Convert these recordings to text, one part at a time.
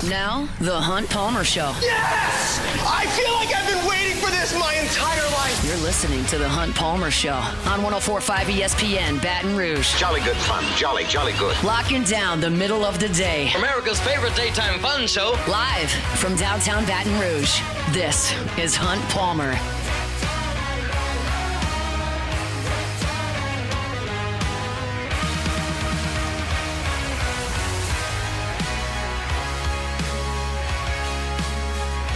Now, the Hunt Palmer Show. Yes! I feel like I've been waiting for this my entire life. You're listening to the Hunt Palmer Show on 104.5 ESPN Baton Rouge. Jolly good fun. Jolly good. Locking down the middle of the day. America's favorite daytime fun show. Live from downtown Baton Rouge. This is Hunt Palmer.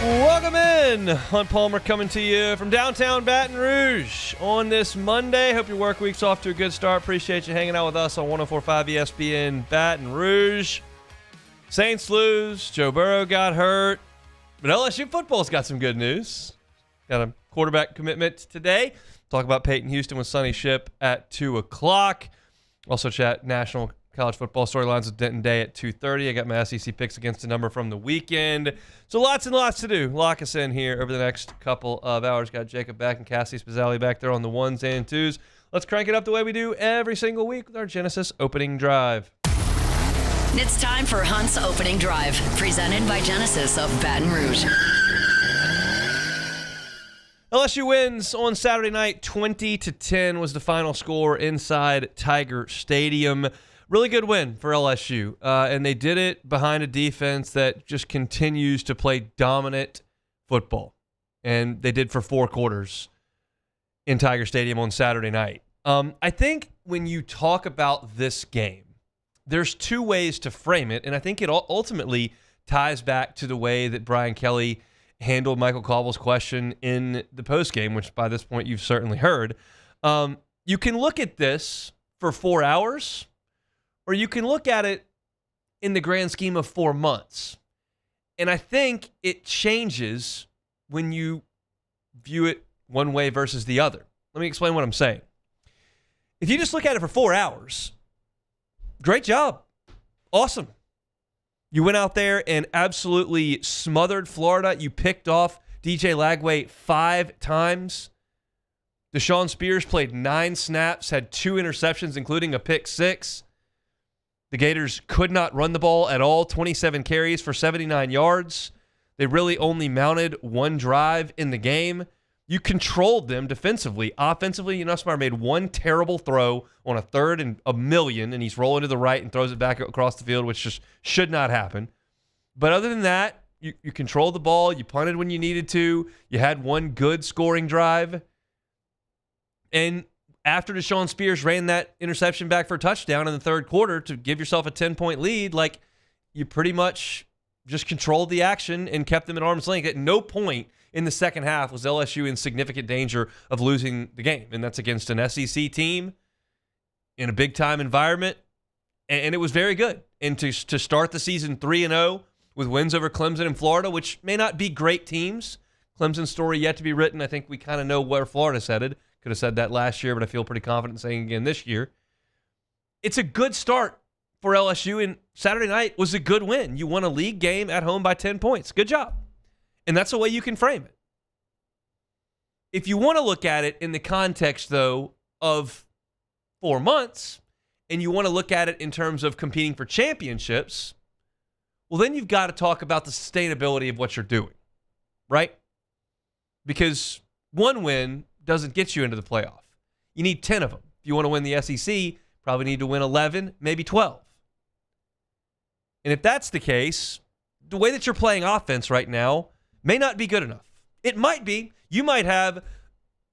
Welcome in. Hunt Palmer coming to you from downtown Baton Rouge on this Monday. Hope your work week's off to a good start. Appreciate you hanging out with us on 104.5 ESPN Baton Rouge. Saints lose. Joe Burrow got hurt. But LSU football's got some good news. Got a quarterback commitment today. Talk about Peyton Houston with Sonny Ship at 2 o'clock. Also chat national college football storylines with Denton Day at 2:30. I got my SEC picks against a number from the weekend. So lots and lots to do. Lock us in here over the next couple of hours. Got Jacob back and Cassie Spazzali back there on the ones and twos. Let's crank it up the way we do every single week with our Genesis opening drive. It's time for Hunt's opening drive, presented by Genesis of Baton Rouge. LSU wins on Saturday night. 20-10 was the final score inside Tiger Stadium. Really good win for LSU, and they did it behind a defense that just continues to play dominant football, and they did for 4 quarters in Tiger Stadium on Saturday night. I think when you talk about this game, there's 2 ways to frame it, and I think it ultimately ties back to the way that Brian Kelly handled Michael Caldwell's question in the postgame, which by this point you've certainly heard. You can look at this for 4 hours, or you can look at it in the grand scheme of 4 months. And I think it changes when you view it one way versus the other. Let me explain what I'm saying. If you just look at it for 4 hours, great job. Awesome. You went out there and absolutely smothered Florida. You picked off DJ Lagway 5 times. Deshaun Spears played 9 snaps, had 2 interceptions, including a pick 6. The Gators could not run the ball at all, 27 carries for 79 yards. They really only mounted 1 drive in the game. You controlled them defensively. Offensively, Nusmeier made 1 terrible throw on a 3rd and a million, and he's rolling to the right and throws it back across the field, which just should not happen. But other than that, you controlled the ball. You punted when you needed to. You had 1 good scoring drive. And after Deshaun Spears ran that interception back for a touchdown in the 3rd quarter to give yourself a 10-point lead, like, you pretty much just controlled the action and kept them at arm's length. At no point in the second half was LSU in significant danger of losing the game, and that's against an SEC team in a big-time environment, and it was very good. And to start the season 3-0 with wins over Clemson and Florida, which may not be great teams. Clemson's story yet to be written. I think we kind of know where Florida's headed. Could have said that last year, but I feel pretty confident saying again this year. It's a good start for LSU, and Saturday night was a good win. You won a league game at home by 10 points. Good job. And that's the way you can frame it. If you want to look at it in the context, though, of 4 months, and you want to look at it in terms of competing for championships, well, then you've got to talk about the sustainability of what you're doing, right? Because 1 win doesn't get you into the playoff. You need 10 of them. If you want to win the SEC, probably need to win 11, maybe 12. And if that's the case, the way that you're playing offense right now may not be good enough. It might be. You might have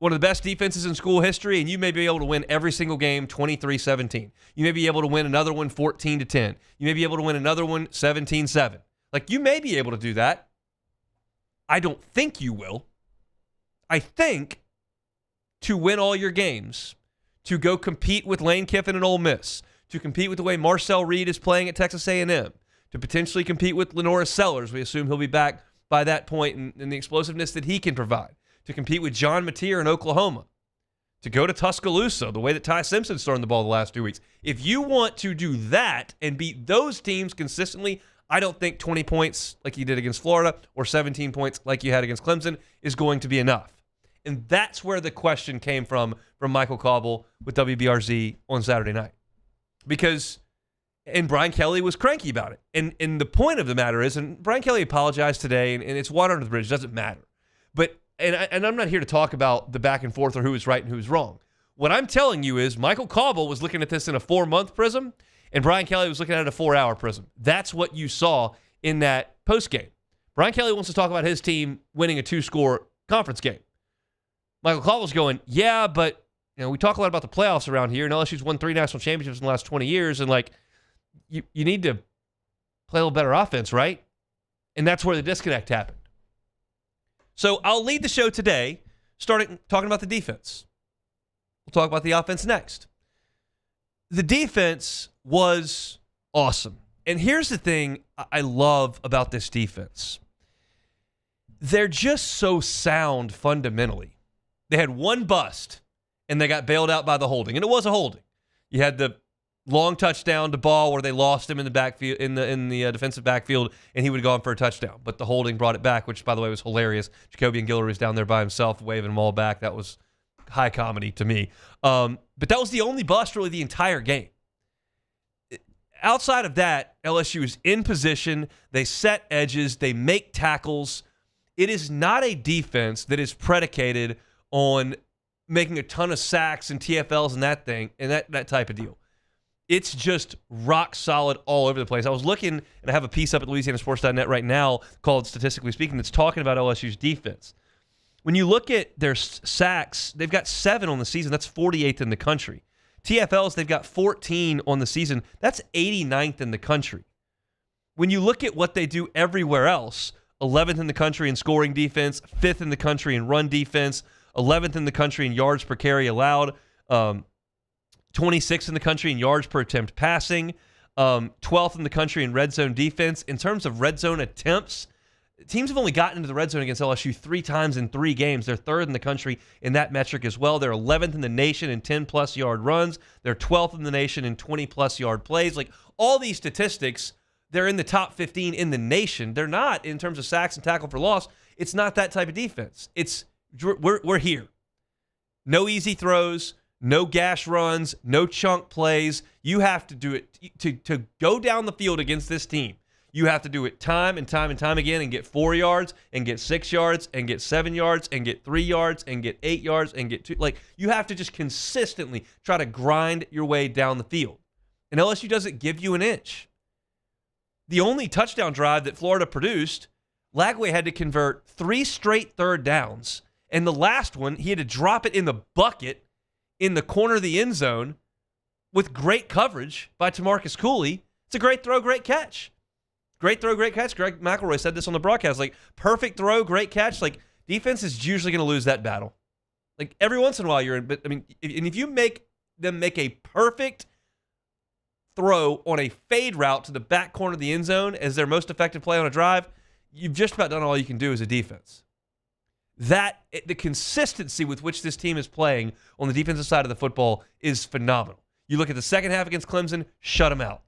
one of the best defenses in school history, and you may be able to win every single game 23-17. You may be able to win another one 14-10. You may be able to win another one 17-7. Like, you may be able to do that. I don't think you will. I think to win all your games, to go compete with Lane Kiffin and Ole Miss, to compete with the way Marcel Reed is playing at Texas A&M, to potentially compete with Lenora Sellers. We assume he'll be back by that point, and the explosiveness that he can provide, to compete with John Mateer in Oklahoma, to go to Tuscaloosa, the way that Ty Simpson's throwing the ball the last 2 weeks. If you want to do that and beat those teams consistently, I don't think 20 points like you did against Florida or 17 points like you had against Clemson is going to be enough. And that's where the question came from Michael Caldwell with WBRZ on Saturday night. Because And Brian Kelly was cranky about it. And the point of the matter is, and Brian Kelly apologized today, and it's water under the bridge. It doesn't matter. But and I'm not here to talk about the back and forth or who was right and who was wrong. What I'm telling you is Michael Cauble was looking at this in a 4-month prism, and Brian Kelly was looking at it a 4-hour prism. That's what you saw in that postgame. Brian Kelly wants to talk about his team winning a 2-score conference game. Michael Cauble's going, yeah, but we talk a lot about the playoffs around here, and LSU's won 3 national championships in the last 20 years, and you need to play a little better offense, right? And that's where the disconnect happened. So I'll lead the show today, starting talking about the defense. We'll talk about the offense next. The defense was awesome. And here's the thing I love about this defense. They're just so sound fundamentally. They had one bust, and they got bailed out by the holding. And it was a holding. You had the long touchdown to Ball where they lost him in the backfield in the defensive backfield, and he would have gone for a touchdown. But the holding brought it back, which, by the way, was hilarious. Jacoby and Guillory was down there by himself, waving them all back. That was high comedy to me. But that was the only bust really the entire game. Outside of that, LSU is in position. They set edges. They make tackles. It is not a defense that is predicated on making a ton of sacks and TFLs and that thing and that type of deal. It's just rock solid all over the place. I was looking, and I have a piece up at LouisianaSports.net right now called Statistically Speaking that's talking about LSU's defense. When you look at their sacks, they've got 7 on the season. That's 48th in the country. TFLs, they've got 14 on the season. That's 89th in the country. When you look at what they do everywhere else, 11th in the country in scoring defense, 5th in the country in run defense, 11th in the country in yards per carry allowed, 26th in the country in yards per attempt passing, 12th in the country in red zone defense. In terms of red zone attempts, teams have only gotten into the red zone against LSU 3 times in 3 games. They're 3rd in the country in that metric as well. They're 11th in the nation in 10-plus yard runs. They're 12th in the nation in 20-plus yard plays. Like, all these statistics, they're in the top 15 in the nation. They're not in terms of sacks and tackle for loss. It's not that type of defense. We're here. No easy throws. No gash runs, no chunk plays. You have to do it to go down the field against this team. You have to do it time and time and time again and get 4 yards and get 6 yards and get 7 yards and get 3 yards and get 8 yards and get 2. Like, you have to just consistently try to grind your way down the field. And LSU doesn't give you an inch. The only touchdown drive that Florida produced, Lagway had to convert 3 straight third downs. And the last one, he had to drop it in the bucket in the corner of the end zone with great coverage by Tamarcus Cooley. It's a great throw, great catch. Great throw, great catch. Greg McElroy said this on the broadcast. Like, perfect throw, great catch. Like, defense is usually going to lose that battle. Like, every once in a while you're in. But, I mean, if you make them make a perfect throw on a fade route to the back corner of the end zone as their most effective play on a drive, you've just about done all you can do as a defense. The consistency with which this team is playing on the defensive side of the football is phenomenal. You look at the second half against Clemson, shut them out.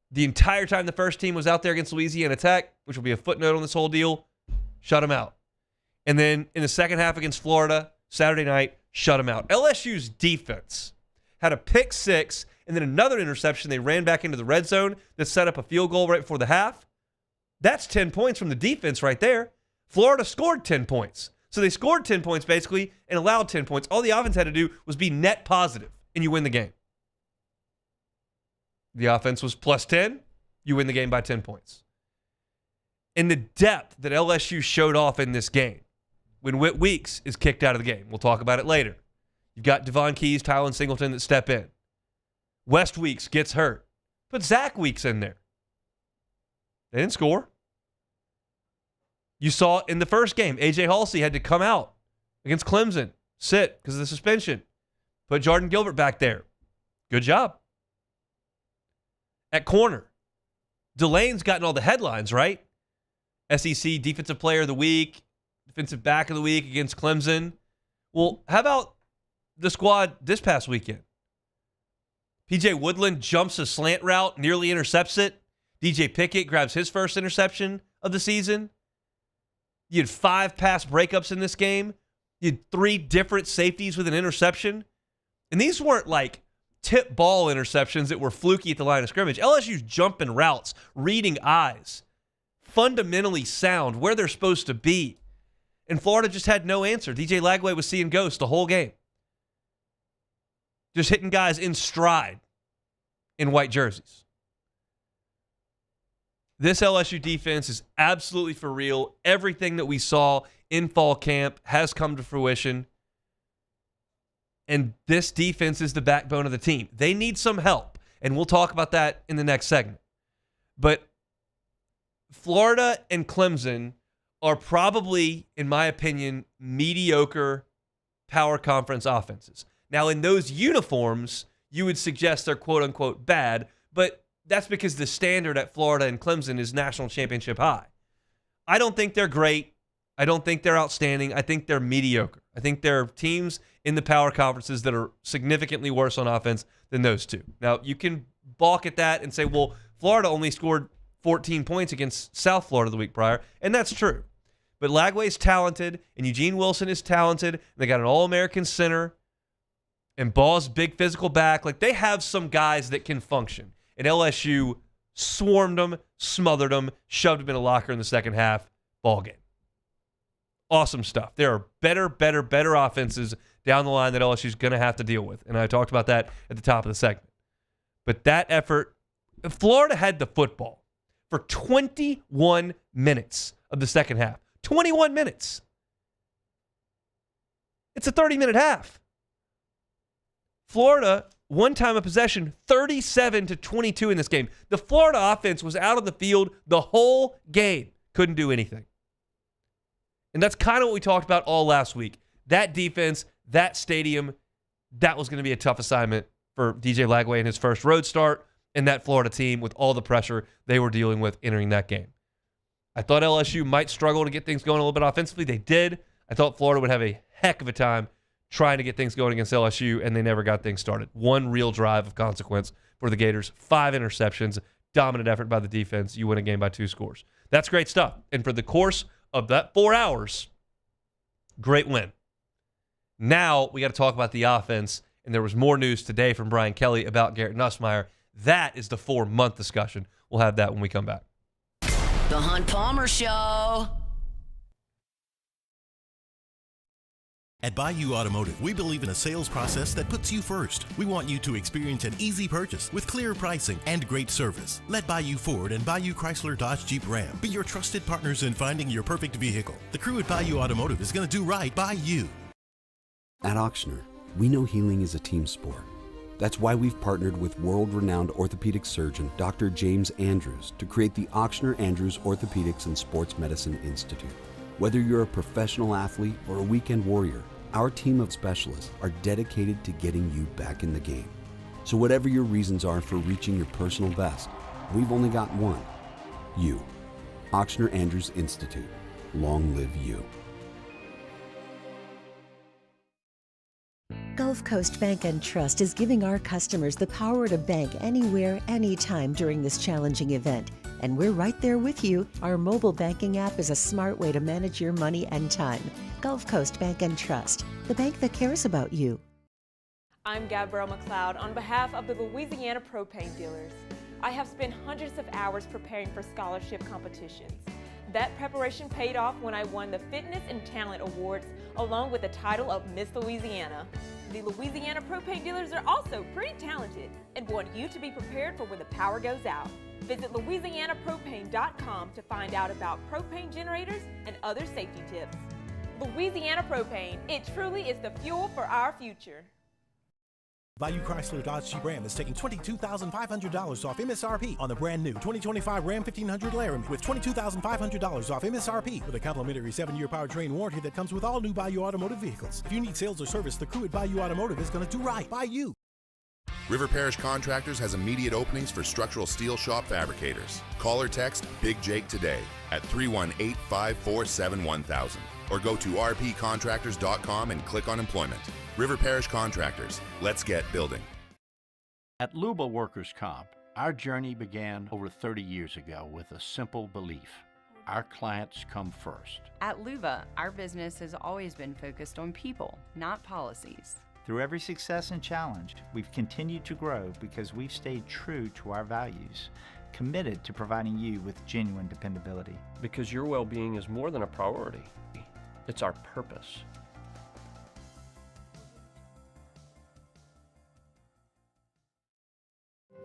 The entire time the first team was out there against Louisiana Tech, which will be a footnote on this whole deal, shut them out. And then in the second half against Florida, Saturday night, shut them out. LSU's defense had a pick 6 and then another interception. They ran back into the red zone that set up a field goal right before the half. That's 10 points from the defense right there. Florida scored 10 points. So they scored 10 points basically and allowed 10 points. All the offense had to do was be net positive, and you win the game. The offense was plus 10. You win the game by 10 points. And the depth that LSU showed off in this game when Whit Weeks is kicked out of the game. We'll talk about it later. You've got Devon Keys, Tylen Singleton that step in. West Weeks gets hurt. Put Zach Weeks in there. They didn't score. You saw in the first game, A.J. Halsey had to come out against Clemson, sit because of the suspension. Put Jordan Gilbert back there. Good job. At corner, Delane's gotten all the headlines, right? SEC Defensive Player of the Week, Defensive Back of the Week against Clemson. Well, how about the squad this past weekend? P.J. Woodland jumps a slant route, nearly intercepts it. DJ Pickett grabs his first interception of the season. You had 5 pass breakups in this game. You had 3 different safeties with an interception. And these weren't like tip ball interceptions that were fluky at the line of scrimmage. LSU's jumping routes, reading eyes, fundamentally sound, where they're supposed to be. And Florida just had no answer. DJ Lagway was seeing ghosts the whole game. Just hitting guys in stride in white jerseys. This LSU defense is absolutely for real. Everything that we saw in fall camp has come to fruition. And this defense is the backbone of the team. They need some help, and we'll talk about that in the next segment. But Florida and Clemson are probably, in my opinion, mediocre power conference offenses. Now, in those uniforms, you would suggest they're quote-unquote bad, but that's because the standard at Florida and Clemson is national championship high. I don't think they're great. I don't think they're outstanding. I think they're mediocre. I think there are teams in the power conferences that are significantly worse on offense than those two. Now, you can balk at that and say, well, Florida only scored 14 points against South Florida the week prior, and that's true. But Lagway's talented, and Eugene Wilson is talented, and they got an All-American center, and Ball's big physical back. Like, they have some guys that can function. And LSU swarmed them, smothered them, shoved them in a locker in the second half. Ball game. Awesome stuff. There are better offenses down the line that LSU's going to have to deal with. And I talked about that at the top of the segment. But that effort, Florida had the football for 21 minutes of the second half. 21 minutes. It's a 30-minute half. Florida, one time of possession, 37-22 in this game. The Florida offense was out of the field the whole game. Couldn't do anything. And that's kind of what we talked about all last week. That defense, that stadium, that was going to be a tough assignment for DJ Lagway in his first road start, and that Florida team with all the pressure they were dealing with entering that game. I thought LSU might struggle to get things going a little bit offensively. They did. I thought Florida would have a heck of a time trying to get things going against LSU, and they never got things started. One real drive of consequence for the Gators. 5 interceptions. Dominant effort by the defense. You win a game by 2 scores. That's great stuff. And for the course of that 4 hours, great win. Now we got to talk about the offense, and there was more news today from Brian Kelly about Garrett Nusmeier. That is the 4-month discussion. We'll have that when we come back. The Hunt Palmer Show. At Bayou Automotive, we believe in a sales process that puts you first. We want you to experience an easy purchase with clear pricing and great service. Let Bayou Ford and Bayou Chrysler Dodge Jeep Ram be your trusted partners in finding your perfect vehicle. The crew at Bayou Automotive is going to do right by you. At Auctioner, we know healing is a team sport. That's why we've partnered with world-renowned orthopedic surgeon Dr. James Andrews to create the Auctioner Andrews Orthopedics and Sports Medicine Institute. Whether you're a professional athlete or a weekend warrior, our team of specialists are dedicated to getting you back in the game. So whatever your reasons are for reaching your personal best, we've only got one. You. Auctioner Andrews Institute. Long live you. Gulf Coast Bank and Trust is giving our customers the power to bank anywhere, anytime during this challenging event. And we're right there with you. Our mobile banking app is a smart way to manage your money and time. Gulf Coast Bank and Trust, the bank that cares about you. I'm Gabrielle McLeod on behalf of the Louisiana Propane Dealers. I have spent hundreds of hours preparing for scholarship competitions. That preparation paid off when I won the Fitness and Talent Awards along with the title of Miss Louisiana. The Louisiana Propane Dealers are also pretty talented and want you to be prepared for when the power goes out. Visit LouisianaPropane.com to find out about propane generators and other safety tips. Louisiana Propane, it truly is the fuel for our future. Bayou Chrysler Dodge Jeep Ram is taking $22,500 off MSRP on the brand new 2025 Ram 1500 Laramie with $22,500 off MSRP with a complimentary 7-year powertrain warranty that comes with all new Bayou Automotive vehicles. If you need sales or service, the crew at Bayou Automotive is going to do right by you. River Parish Contractors has immediate openings for structural steel shop fabricators. Call or text Big Jake today at 318-547-1000 or go to rpcontractors.com and click on employment. River Parish Contractors. Let's get building. At Luba Workers' Comp, our journey began over 30 years ago with a simple belief. Our clients come first. At Luba, our business has always been focused on people, not policies. Through every success and challenge, we've continued to grow because we've stayed true to our values, committed to providing you with genuine dependability. Because your well-being is more than a priority. It's our purpose.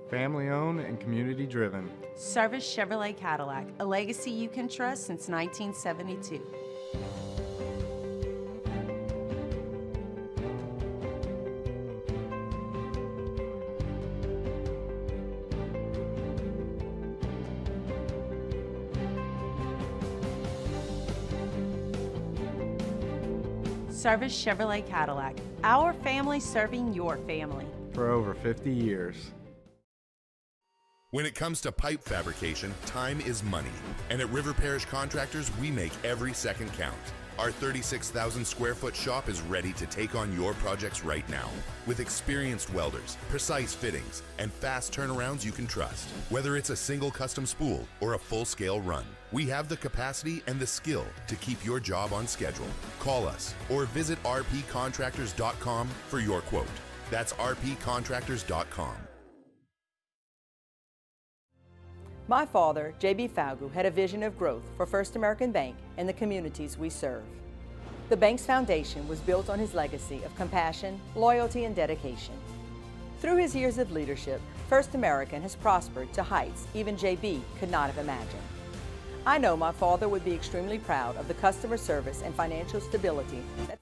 Family owned and community driven. Service Chevrolet Cadillac, a legacy you can trust since 1972. Service Chevrolet Cadillac, our family serving your family. For over 50 years. When it comes to pipe fabrication, time is money. And at River Parish Contractors, we make every second count. Our 36,000 square foot shop is ready to take on your projects right now. With experienced welders, precise fittings, and fast turnarounds you can trust. Whether it's a single custom spool or a full-scale run, we have the capacity and the skill to keep your job on schedule. Call us or visit rpcontractors.com for your quote. That's rpcontractors.com. My father, J.B. Falgu, had a vision of growth for First American Bank and the communities we serve. The bank's foundation was built on his legacy of compassion, loyalty, and dedication. Through his years of leadership, First American has prospered to heights even J.B. could not have imagined. I know my father would be extremely proud of the customer service and financial stability that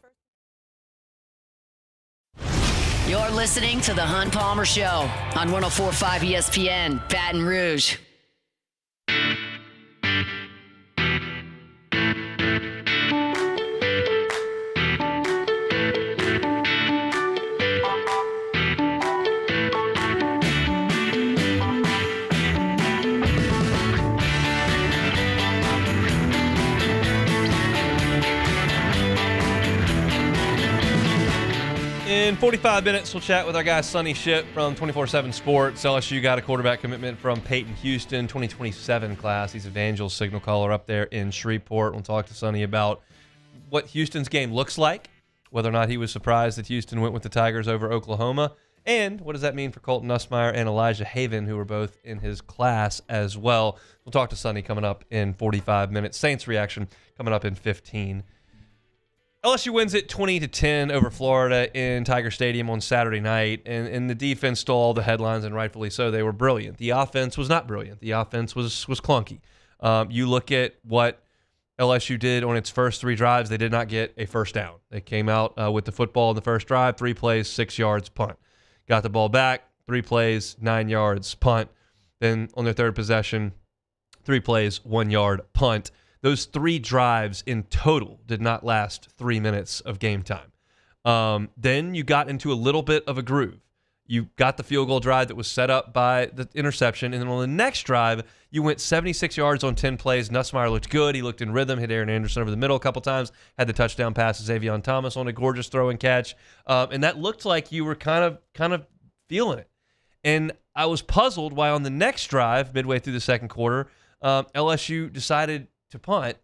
You're listening to The Hunt Palmer Show on 104.5 ESPN, Baton Rouge. In 45 minutes, we'll chat with our guy Sonny Shipp from 24/7 Sports. LSU got a quarterback commitment from Peyton Houston, 2027 class. He's Evangel's signal caller up there in Shreveport. We'll talk to Sonny about what Houston's game looks like, whether or not he was surprised that Houston went with the Tigers over Oklahoma, and what does that mean for Colton Nusmeier and Elijah Haven, who were both in his class as well. We'll talk to Sonny coming up in 45 minutes. Saints reaction coming up in 15. LSU wins it 20-10 over Florida in Tiger Stadium on Saturday night, and the defense stole all the headlines, and rightfully so. They were brilliant. The offense was not brilliant. The offense was clunky. You look at what LSU did on its first 3 drives, they did not get a first down. They came out with the football in the first drive, 3 plays, 6 yards, punt. Got the ball back, 3 plays, 9 yards, punt. Then on their third possession, 3 plays, 1 yard, punt. Those 3 drives in total did not last 3 minutes of game time. Then you got into a little bit of a groove. You got the field goal drive that was set up by the interception, and then on the next drive, you went 76 yards on 10 plays. Nusmeier looked good. He looked in rhythm, hit Aaron Anderson over the middle a couple times, had the touchdown pass to Xavier Thomas on a gorgeous throw and catch, and that looked like you were kind of feeling it. And I was puzzled why on the next drive, midway through the second quarter, LSU decided to punt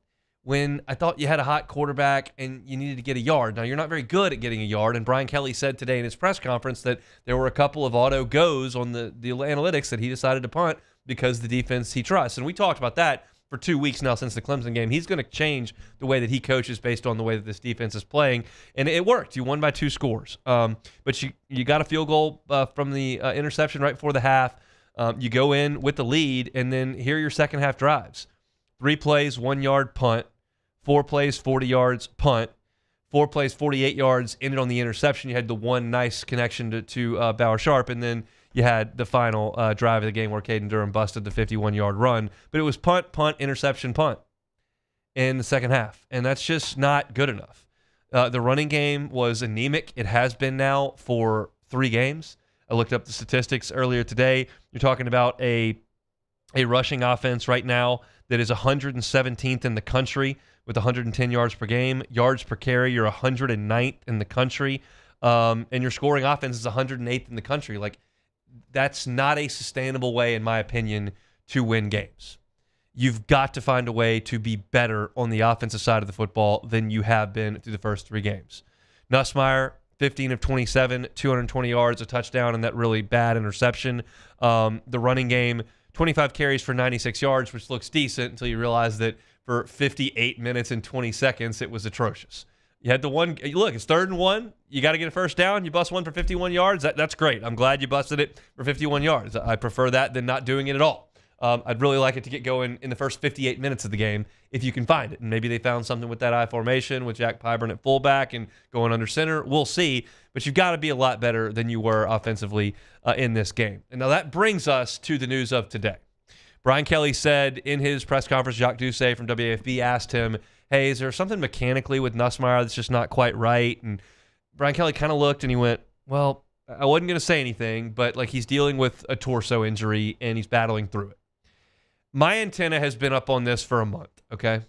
when I thought you had a hot quarterback and you needed to get a yard. Now, you're not very good at getting a yard, and Brian Kelly said today in his press conference that there were a couple of auto goes on the analytics that he decided to punt because the defense he trusts. And we talked about that for 2 weeks now since the Clemson game. He's going to change the way that he coaches based on the way that this defense is playing, and it worked. You won by 2 scores. But you got a field goal from the interception right before the half. You go in with the lead, and then here are your second half drives. 3 plays, 1 yard, punt. 4 plays, 40 yards, punt. 4 plays, 48 yards, ended on the interception. You had the one nice connection to Bauer Sharp, and then you had the final drive of the game where Caden Durham busted the 51-yard run. But it was punt, interception, punt in the second half, and that's just not good enough. The running game was anemic. It has been now for 3 games. I looked up the statistics earlier today. You're talking about a rushing offense right now that is 117th in the country with 110 yards per game. Yards per carry, you're 109th in the country. And your scoring offense is 108th in the country. Like, that's not a sustainable way, in my opinion, to win games. You've got to find a way to be better on the offensive side of the football than you have been through the first 3 games. Nusmeier, 15 of 27, 220 yards, a touchdown, and that really bad interception. The running game, 25 carries for 96 yards, which looks decent until you realize that for 58 minutes and 20 seconds, it was atrocious. You had the one, look, it's 3rd and 1. You got to get a first down. You bust one for 51 yards. That's great. I'm glad you busted it for 51 yards. I prefer that than not doing it at all. I'd really like it to get going in the first 58 minutes of the game if you can find it. And maybe they found something with that I formation with Jack Pyburn at fullback and going under center. We'll see. But you've got to be a lot better than you were offensively in this game. And now that brings us to the news of today. Brian Kelly said in his press conference, Jacques Doucet from WAFB asked him, hey, is there something mechanically with Nusmeier that's just not quite right? And Brian Kelly kind of looked and he went, well, I wasn't going to say anything, but like he's dealing with a torso injury and he's battling through it. My antenna has been up on this for a month, okay?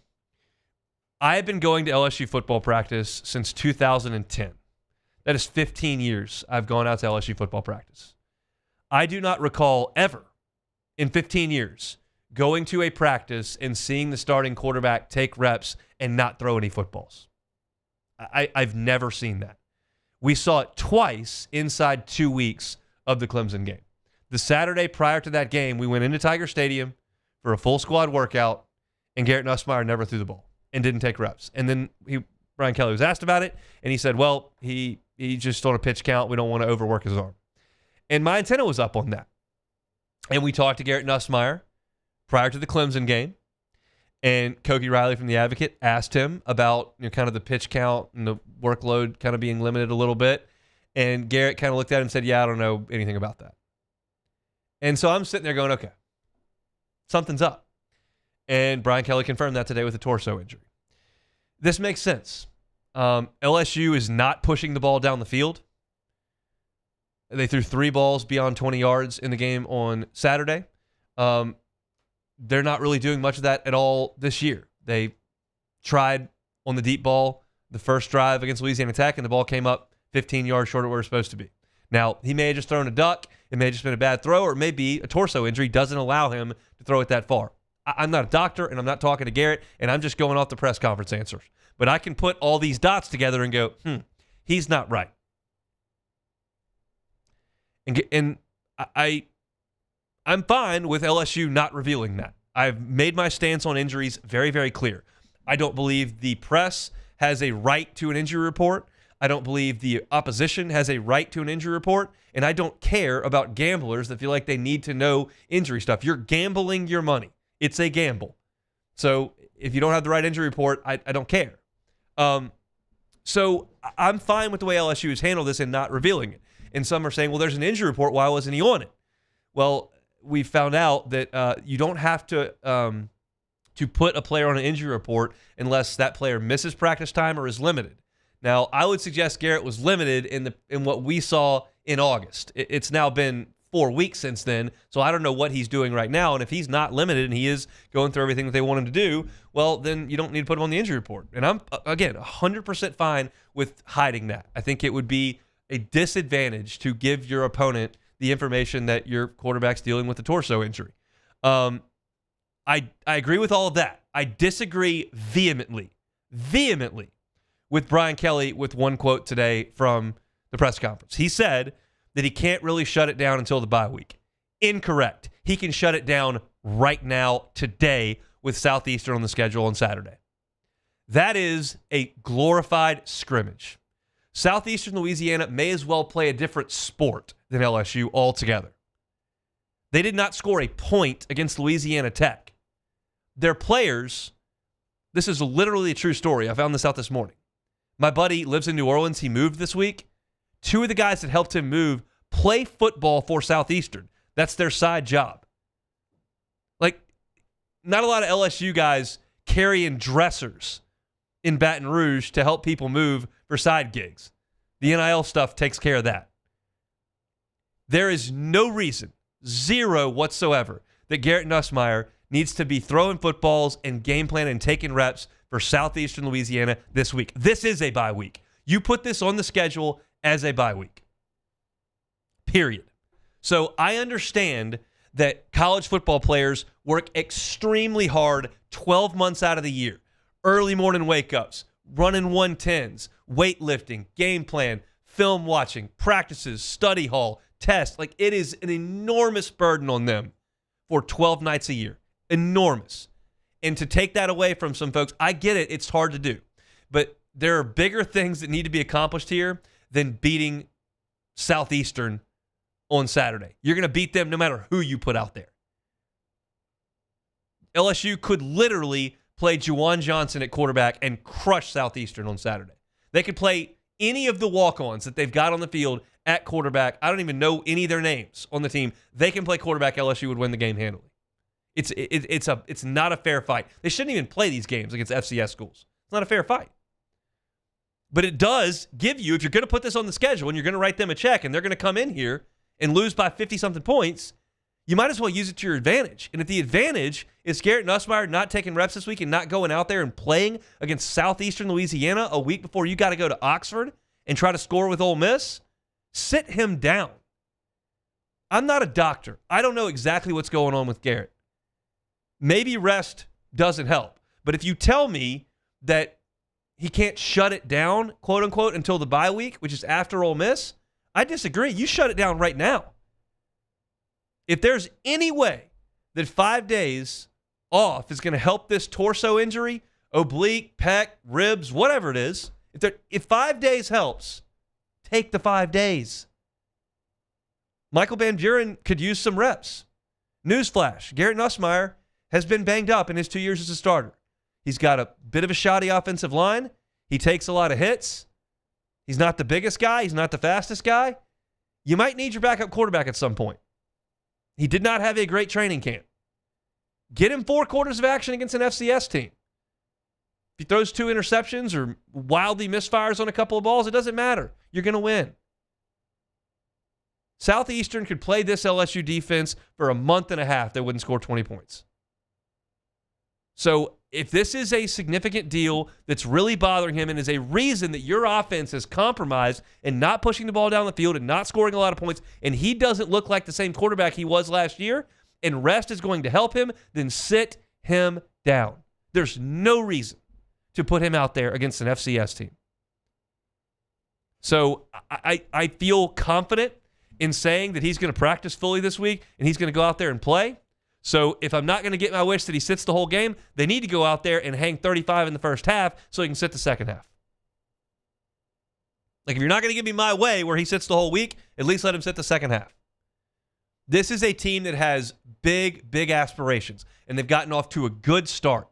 I have been going to LSU football practice since 2010. That is 15 years I've gone out to LSU football practice. I do not recall ever in 15 years going to a practice and seeing the starting quarterback take reps and not throw any footballs. I've never seen that. We saw it twice inside 2 weeks of the Clemson game. The Saturday prior to that game, we went into Tiger Stadium for a full squad workout, and Garrett Nusmeier never threw the ball and didn't take reps. And then Brian Kelly was asked about it, and he said, well, he just on a pitch count. We don't want to overwork his arm. And my antenna was up on that. And we talked to Garrett Nusmeier prior to the Clemson game, and Koki Riley from The Advocate asked him about kind of the pitch count and the workload kind of being limited a little bit. And Garrett kind of looked at him and said, yeah, I don't know anything about that. And so I'm sitting there going, okay, something's up. And Brian Kelly confirmed that today with a torso injury. This makes sense. LSU is not pushing the ball down the field. They threw 3 balls beyond 20 yards in the game on Saturday. They're not really doing much of that at all this year. They tried on the deep ball the first drive against Louisiana Tech, and the ball came up 15 yards short of where it was supposed to be. Now, he may have just thrown a duck. It may have just been a bad throw, or it may be a torso injury doesn't allow him to throw it that far. I'm not a doctor, and I'm not talking to Garrett, and I'm just going off the press conference answers. But I can put all these dots together and go, he's not right. And I'm fine with LSU not revealing that. I've made my stance on injuries very, very clear. I don't believe the press has a right to an injury report. I don't believe the opposition has a right to an injury report. And I don't care about gamblers that feel like they need to know injury stuff. You're gambling your money. It's a gamble. So if you don't have the right injury report, I don't care. So I'm fine with the way LSU has handled this and not revealing it. And some are saying, well, there's an injury report. Why wasn't he on it? Well, we found out that you don't have to put a player on an injury report unless that player misses practice time or is limited. Now, I would suggest Garrett was limited in what we saw in August. It's now been 4 weeks since then, so I don't know what he's doing right now. And if he's not limited and he is going through everything that they want him to do, well, then you don't need to put him on the injury report. And I'm, again, 100% fine with hiding that. I think it would be a disadvantage to give your opponent the information that your quarterback's dealing with a torso injury. I agree with all of that. I disagree vehemently with Brian Kelly with one quote today from the press conference. He said that he can't really shut it down until the bye week. Incorrect. He can shut it down right now, today, with Southeastern on the schedule on Saturday. That is a glorified scrimmage. Southeastern Louisiana may as well play a different sport than LSU altogether. They did not score a point against Louisiana Tech. Their players, this is literally a true story. I found this out this morning. My buddy lives in New Orleans. He moved this week. 2 of the guys that helped him move play football for Southeastern. That's their side job. Like, not a lot of LSU guys carrying dressers in Baton Rouge to help people move for side gigs. The NIL stuff takes care of that. There is no reason, zero whatsoever, that Garrett Nusmeier needs to be throwing footballs and game plan and taking reps for Southeastern Louisiana this week. This is a bye week. You put this on the schedule as a bye week. Period. So I understand that college football players work extremely hard 12 months out of the year. Early morning wake-ups, running 110s, weightlifting, game plan, film watching, practices, study hall, tests. Like, it is an enormous burden on them for 12 nights a year. Enormous. And to take that away from some folks, I get it. It's hard to do. But there are bigger things that need to be accomplished here than beating Southeastern on Saturday. You're going to beat them no matter who you put out there. LSU could literally play Juwan Johnson at quarterback and crush Southeastern on Saturday. They could play any of the walk-ons that they've got on the field at quarterback. I don't even know any of their names on the team. They can play quarterback. LSU would win the game handily. It's not a fair fight. They shouldn't even play these games against FCS schools. It's not a fair fight. But it does give you, if you're going to put this on the schedule and you're going to write them a check and they're going to come in here and lose by 50-something points, you might as well use it to your advantage. And if the advantage is Garrett Nusmeier not taking reps this week and not going out there and playing against Southeastern Louisiana a week before you got to go to Oxford and try to score with Ole Miss, sit him down. I'm not a doctor. I don't know exactly what's going on with Garrett. Maybe rest doesn't help. But if you tell me that he can't shut it down, quote unquote, until the bye week, which is after Ole Miss, I disagree. You shut it down right now. If there's any way that 5 days off is going to help this torso injury, oblique, pec, ribs, whatever it is, if 5 days helps, take the 5 days. Michael Van Buren could use some reps. Newsflash, Garrett Nusmeier has been banged up in his 2 years as a starter. He's got a bit of a shoddy offensive line. He takes a lot of hits. He's not the biggest guy. He's not the fastest guy. You might need your backup quarterback at some point. He did not have a great training camp. Get him 4 quarters of action against an FCS team. If he throws 2 interceptions or wildly misfires on a couple of balls, it doesn't matter. You're going to win. Southeastern could play this LSU defense for a month and a half. They wouldn't score 20 points. So if this is a significant deal that's really bothering him and is a reason that your offense is compromised and not pushing the ball down the field and not scoring a lot of points, and he doesn't look like the same quarterback he was last year, and rest is going to help him, then sit him down. There's no reason to put him out there against an FCS team. So I feel confident in saying that he's going to practice fully this week and he's going to go out there and play. So if I'm not going to get my wish that he sits the whole game, they need to go out there and hang 35 in the first half so he can sit the second half. Like, if you're not going to give me my way where he sits the whole week, at least let him sit the second half. This is a team that has big, big aspirations, and they've gotten off to a good start.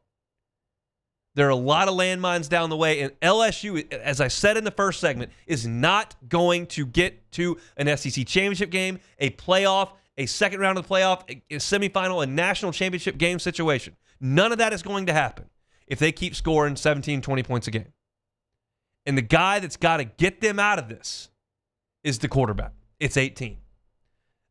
There are a lot of landmines down the way, and LSU, as I said in the first segment, is not going to get to an SEC championship game, a playoff, a second round of the playoff, a semifinal, a national championship game situation. None of that is going to happen if they keep scoring 17, 20 points a game. And the guy that's got to get them out of this is the quarterback. It's 18.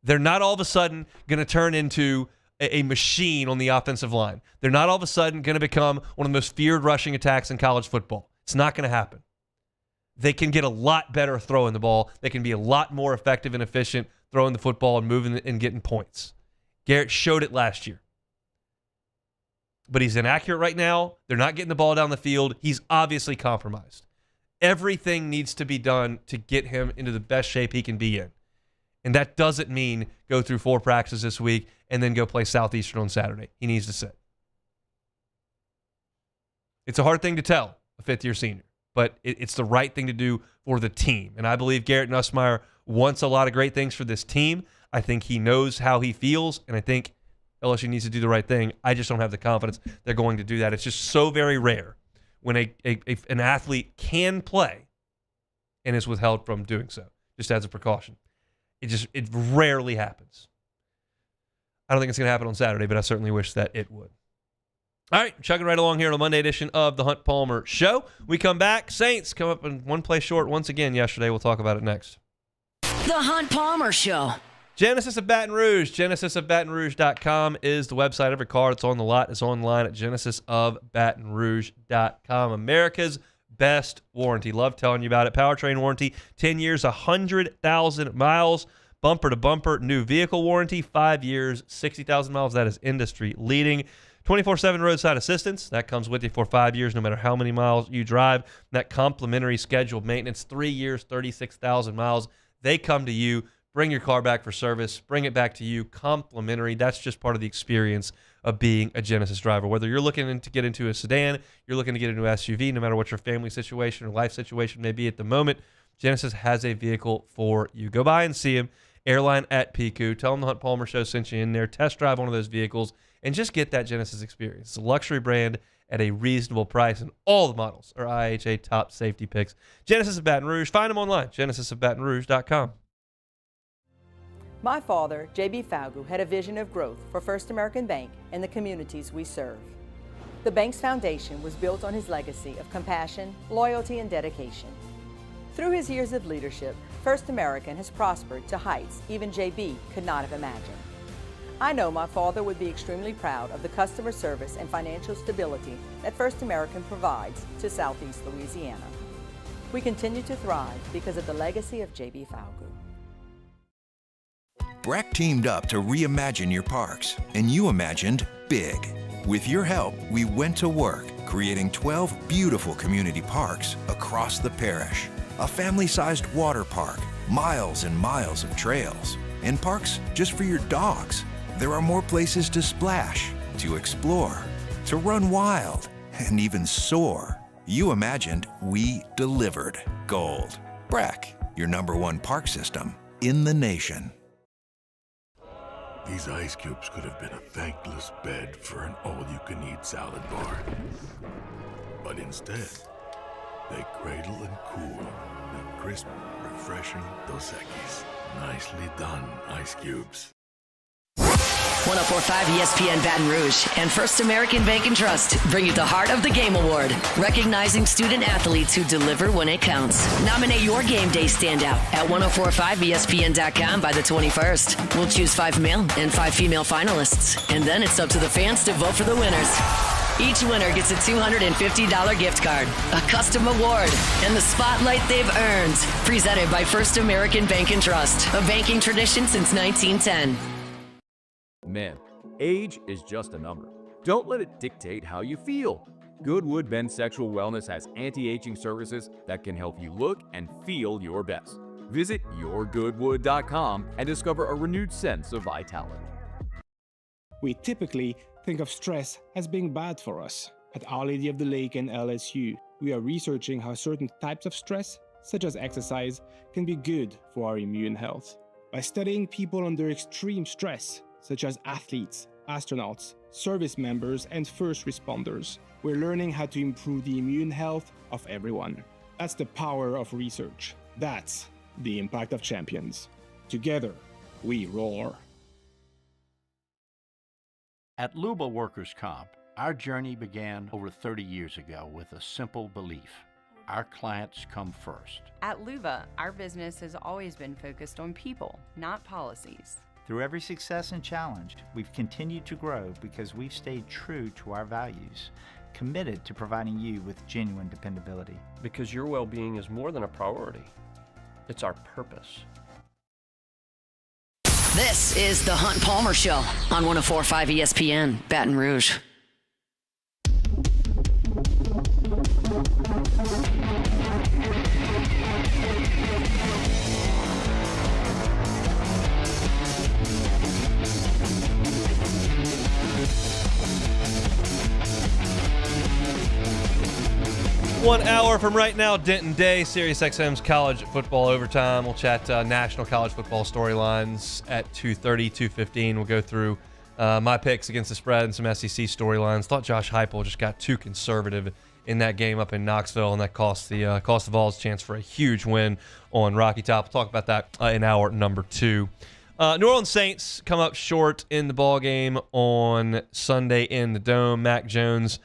They're not all of a sudden going to turn into a machine on the offensive line. They're not all of a sudden going to become one of the most feared rushing attacks in college football. It's not going to happen. They can get a lot better throwing the ball. They can be a lot more effective and efficient throwing the football and moving and getting points. Garrett showed it last year. But he's inaccurate right now. They're not getting the ball down the field. He's obviously compromised. Everything needs to be done to get him into the best shape he can be in. And that doesn't mean go through 4 practices this week and then go play Southeastern on Saturday. He needs to sit. It's a hard thing to tell a fifth-year senior, but it's the right thing to do for the team. And I believe Garrett Nusmeier wants a lot of great things for this team. I think he knows how he feels, and I think LSU needs to do the right thing. I just don't have the confidence they're going to do that. It's just so very rare when an athlete can play and is withheld from doing so, just as a precaution. It rarely happens. I don't think it's going to happen on Saturday, but I certainly wish that it would. All right, chugging right along here on a Monday edition of the Hunt Palmer Show. We come back. Saints come up in one play short once again yesterday. We'll talk about it next. The Hunt Palmer Show. Genesis of Baton Rouge. GenesisofBatonRouge.com is the website. Every car that's on the lot is online at GenesisofBatonRouge.com. America's best warranty. Love telling you about it. Powertrain warranty, 10 years, 100,000 miles. Bumper to bumper, new vehicle warranty, 5 years, 60,000 miles. That is industry leading. 24/7 roadside assistance. That comes with you for 5 years, no matter how many miles you drive. That complimentary scheduled maintenance, 3 years, 36,000 miles. They come to you, bring your car back for service, bring it back to you, complimentary. That's just part of the experience of being a Genesis driver. Whether you're looking to get into a sedan, you're looking to get into an SUV, no matter what your family situation or life situation may be at the moment, Genesis has a vehicle for you. Go by and see them. Airline at PQ. Tell them the Hunt Palmer Show sent you in there. Test drive one of those vehicles and just get that Genesis experience. It's a luxury brand at a reasonable price, and all the models are IHA top safety picks. Genesis of Baton Rouge. Find them online, genesisofbatonrouge.com. My father, J.B. Falgu, had a vision of growth for First American Bank and the communities we serve. The bank's foundation was built on his legacy of compassion, loyalty, and dedication. Through his years of leadership, First American has prospered to heights even J.B. could not have imagined. I know my father would be extremely proud of the customer service and financial stability that First American provides to Southeast Louisiana. We continue to thrive because of the legacy of J.B. Falgu. BRAC teamed up to reimagine your parks, and you imagined big. With your help, we went to work, creating 12 beautiful community parks across the parish. A family-sized water park, miles and miles of trails, and parks just for your dogs. There are more places to splash, to explore, to run wild, and even soar. You imagined, we delivered. Gold. BRAC, your #1 park system in the nation. These ice cubes could have been a thankless bed for an all-you-can-eat salad bar. But instead, they cradle and cool the crisp, refreshing Dos Equis. Nicely done, ice cubes. 104.5 ESPN Baton Rouge and First American Bank and Trust bring you the Heart of the Game Award, recognizing student athletes who deliver when it counts. Nominate your game day standout at 1045ESPN.com by the 21st. We'll choose 5 male and 5 female finalists, and then it's up to the fans to vote for the winners. Each winner gets a $250 gift card, a custom award, and the spotlight they've earned. Presented by First American Bank and Trust, a banking tradition since 1910. Men, age is just a number. Don't let it dictate how you feel. Goodwood Men's Sexual Wellness has anti-aging services that can help you look and feel your best. Visit yourgoodwood.com and discover a renewed sense of vitality. We typically think of stress as being bad for us. At Our Lady of the Lake and LSU, we are researching how certain types of stress, such as exercise, can be good for our immune health. By studying people under extreme stress, such as athletes, astronauts, service members, and first responders, we're learning how to improve the immune health of everyone. That's the power of research. That's the impact of champions. Together, we roar. At Luba Workers' Comp, our journey began over 30 years ago with a simple belief. Our clients come first. At Luba, our business has always been focused on people, not policies. Through every success and challenge, we've continued to grow because we've stayed true to our values, committed to providing you with genuine dependability. Because your well-being is more than a priority. It's our purpose. This is the Hunt Palmer Show on 104.5 ESPN Baton Rouge. One hour from right now, Denton Day, SiriusXM's College Football Overtime. We'll chat national college football storylines at 2:30, 2:15. We'll go through my picks against the spread and some SEC storylines. Thought Josh Heupel just got too conservative in that game up in Knoxville, and that cost the Vols a chance for a huge win on Rocky Top. We'll talk about that in hour number 2. New Orleans Saints come up short in the ball game on Sunday in the Dome. Mac Jones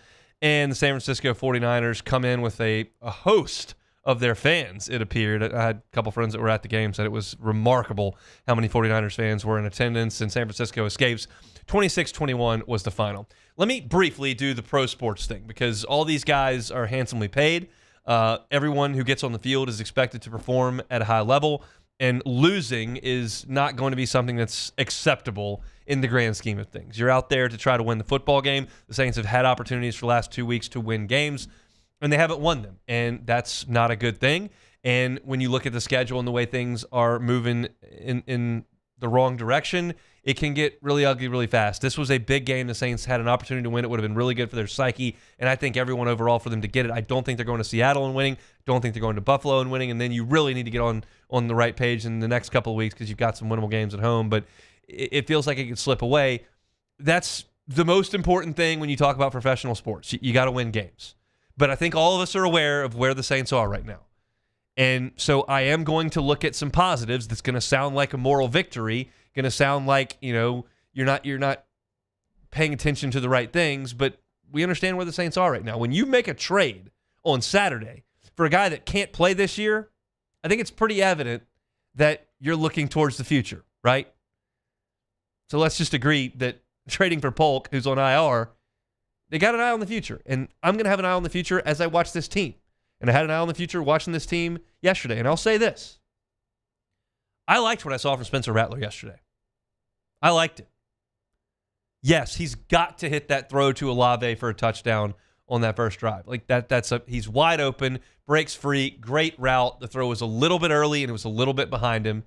and the San Francisco 49ers come in with a host of their fans, it appeared. I had a couple friends that were at the game, said it was remarkable how many 49ers fans were in attendance, and San Francisco escapes. 26-21 was the final. Let me briefly do the pro sports thing, because all these guys are handsomely paid. Everyone who gets on the field is expected to perform at a high level. And losing is not going to be something that's acceptable in the grand scheme of things. You're out there to try to win the football game. The Saints have had opportunities for the last 2 weeks to win games, and they haven't won them. And that's not a good thing. And when you look at the schedule and the way things are moving in the wrong direction, it can get really ugly really fast. This was a big game. The Saints had an opportunity to win. It would have been really good for their psyche, and I think everyone overall for them to get it. I don't think they're going to Seattle and winning. Don't think they're going to Buffalo and winning, and then you really need to get on the right page in the next couple of weeks because you've got some winnable games at home, but it feels like it could slip away. That's the most important thing when you talk about professional sports. You got to win games. But I think all of us are aware of where the Saints are right now. And so I am going to look at some positives that's going to sound like a moral victory, going to sound like, you're not paying attention to the right things, but we understand where the Saints are right now. When you make a trade on Saturday for a guy that can't play this year, I think it's pretty evident that you're looking towards the future, right? So let's just agree that trading for Polk, who's on IR, they got an eye on the future. And I'm going to have an eye on the future as I watch this team. And I had an eye on the future watching this team yesterday. And I'll say this. I liked what I saw from Spencer Rattler yesterday. I liked it. Yes, he's got to hit that throw to Olave for a touchdown on that first drive. Like he's wide open, breaks free, great route. The throw was a little bit early and it was a little bit behind him,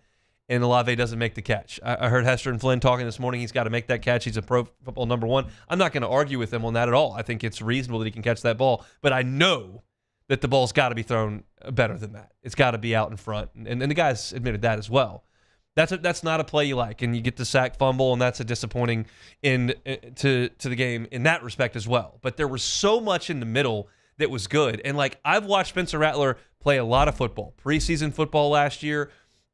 and Olave doesn't make the catch. I heard Hester and Flynn talking this morning. He's got to make that catch. He's a pro football number one. I'm not going to argue with him on that at all. I think it's reasonable that he can catch that ball, but I know that the ball's got to be thrown better than that. It's got to be out in front, and the guys admitted that as well. That's not a play you like, and you get the sack fumble, and that's a disappointing end to the game in that respect as well. But there was so much in the middle that was good, and I've watched Spencer Rattler play a lot of football, preseason football last year,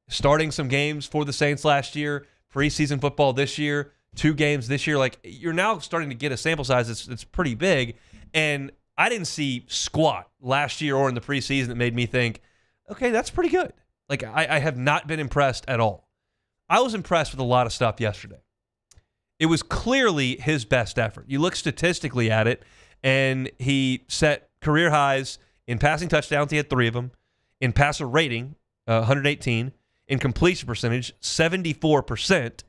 starting some games for the Saints last year, preseason football this year, 2 games this year. You're now starting to get a sample size that's pretty big, and I didn't see squat last year or in the preseason that made me think, okay, that's pretty good. I have not been impressed at all. I was impressed with a lot of stuff yesterday. It was clearly his best effort. You look statistically at it, and he set career highs in passing touchdowns. He had 3 of them. In passer rating, 118. In completion percentage, 74%.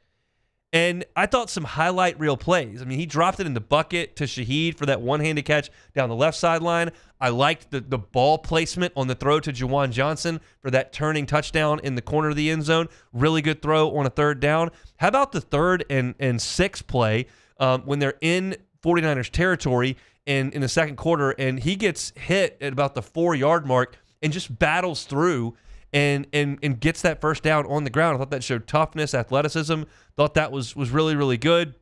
And I thought some highlight reel plays. I mean, he dropped it in the bucket to Shaheed for that one-handed catch down the left sideline. I liked the ball placement on the throw to Juwan Johnson for that turning touchdown in the corner of the end zone. Really good throw on a 3rd down. How about the 3rd and 6th play when they're in 49ers territory in the second quarter, and he gets hit at about the 4-yard mark and just battles through and gets that first down on the ground. I thought that showed toughness, athleticism. Thought that was really, really good.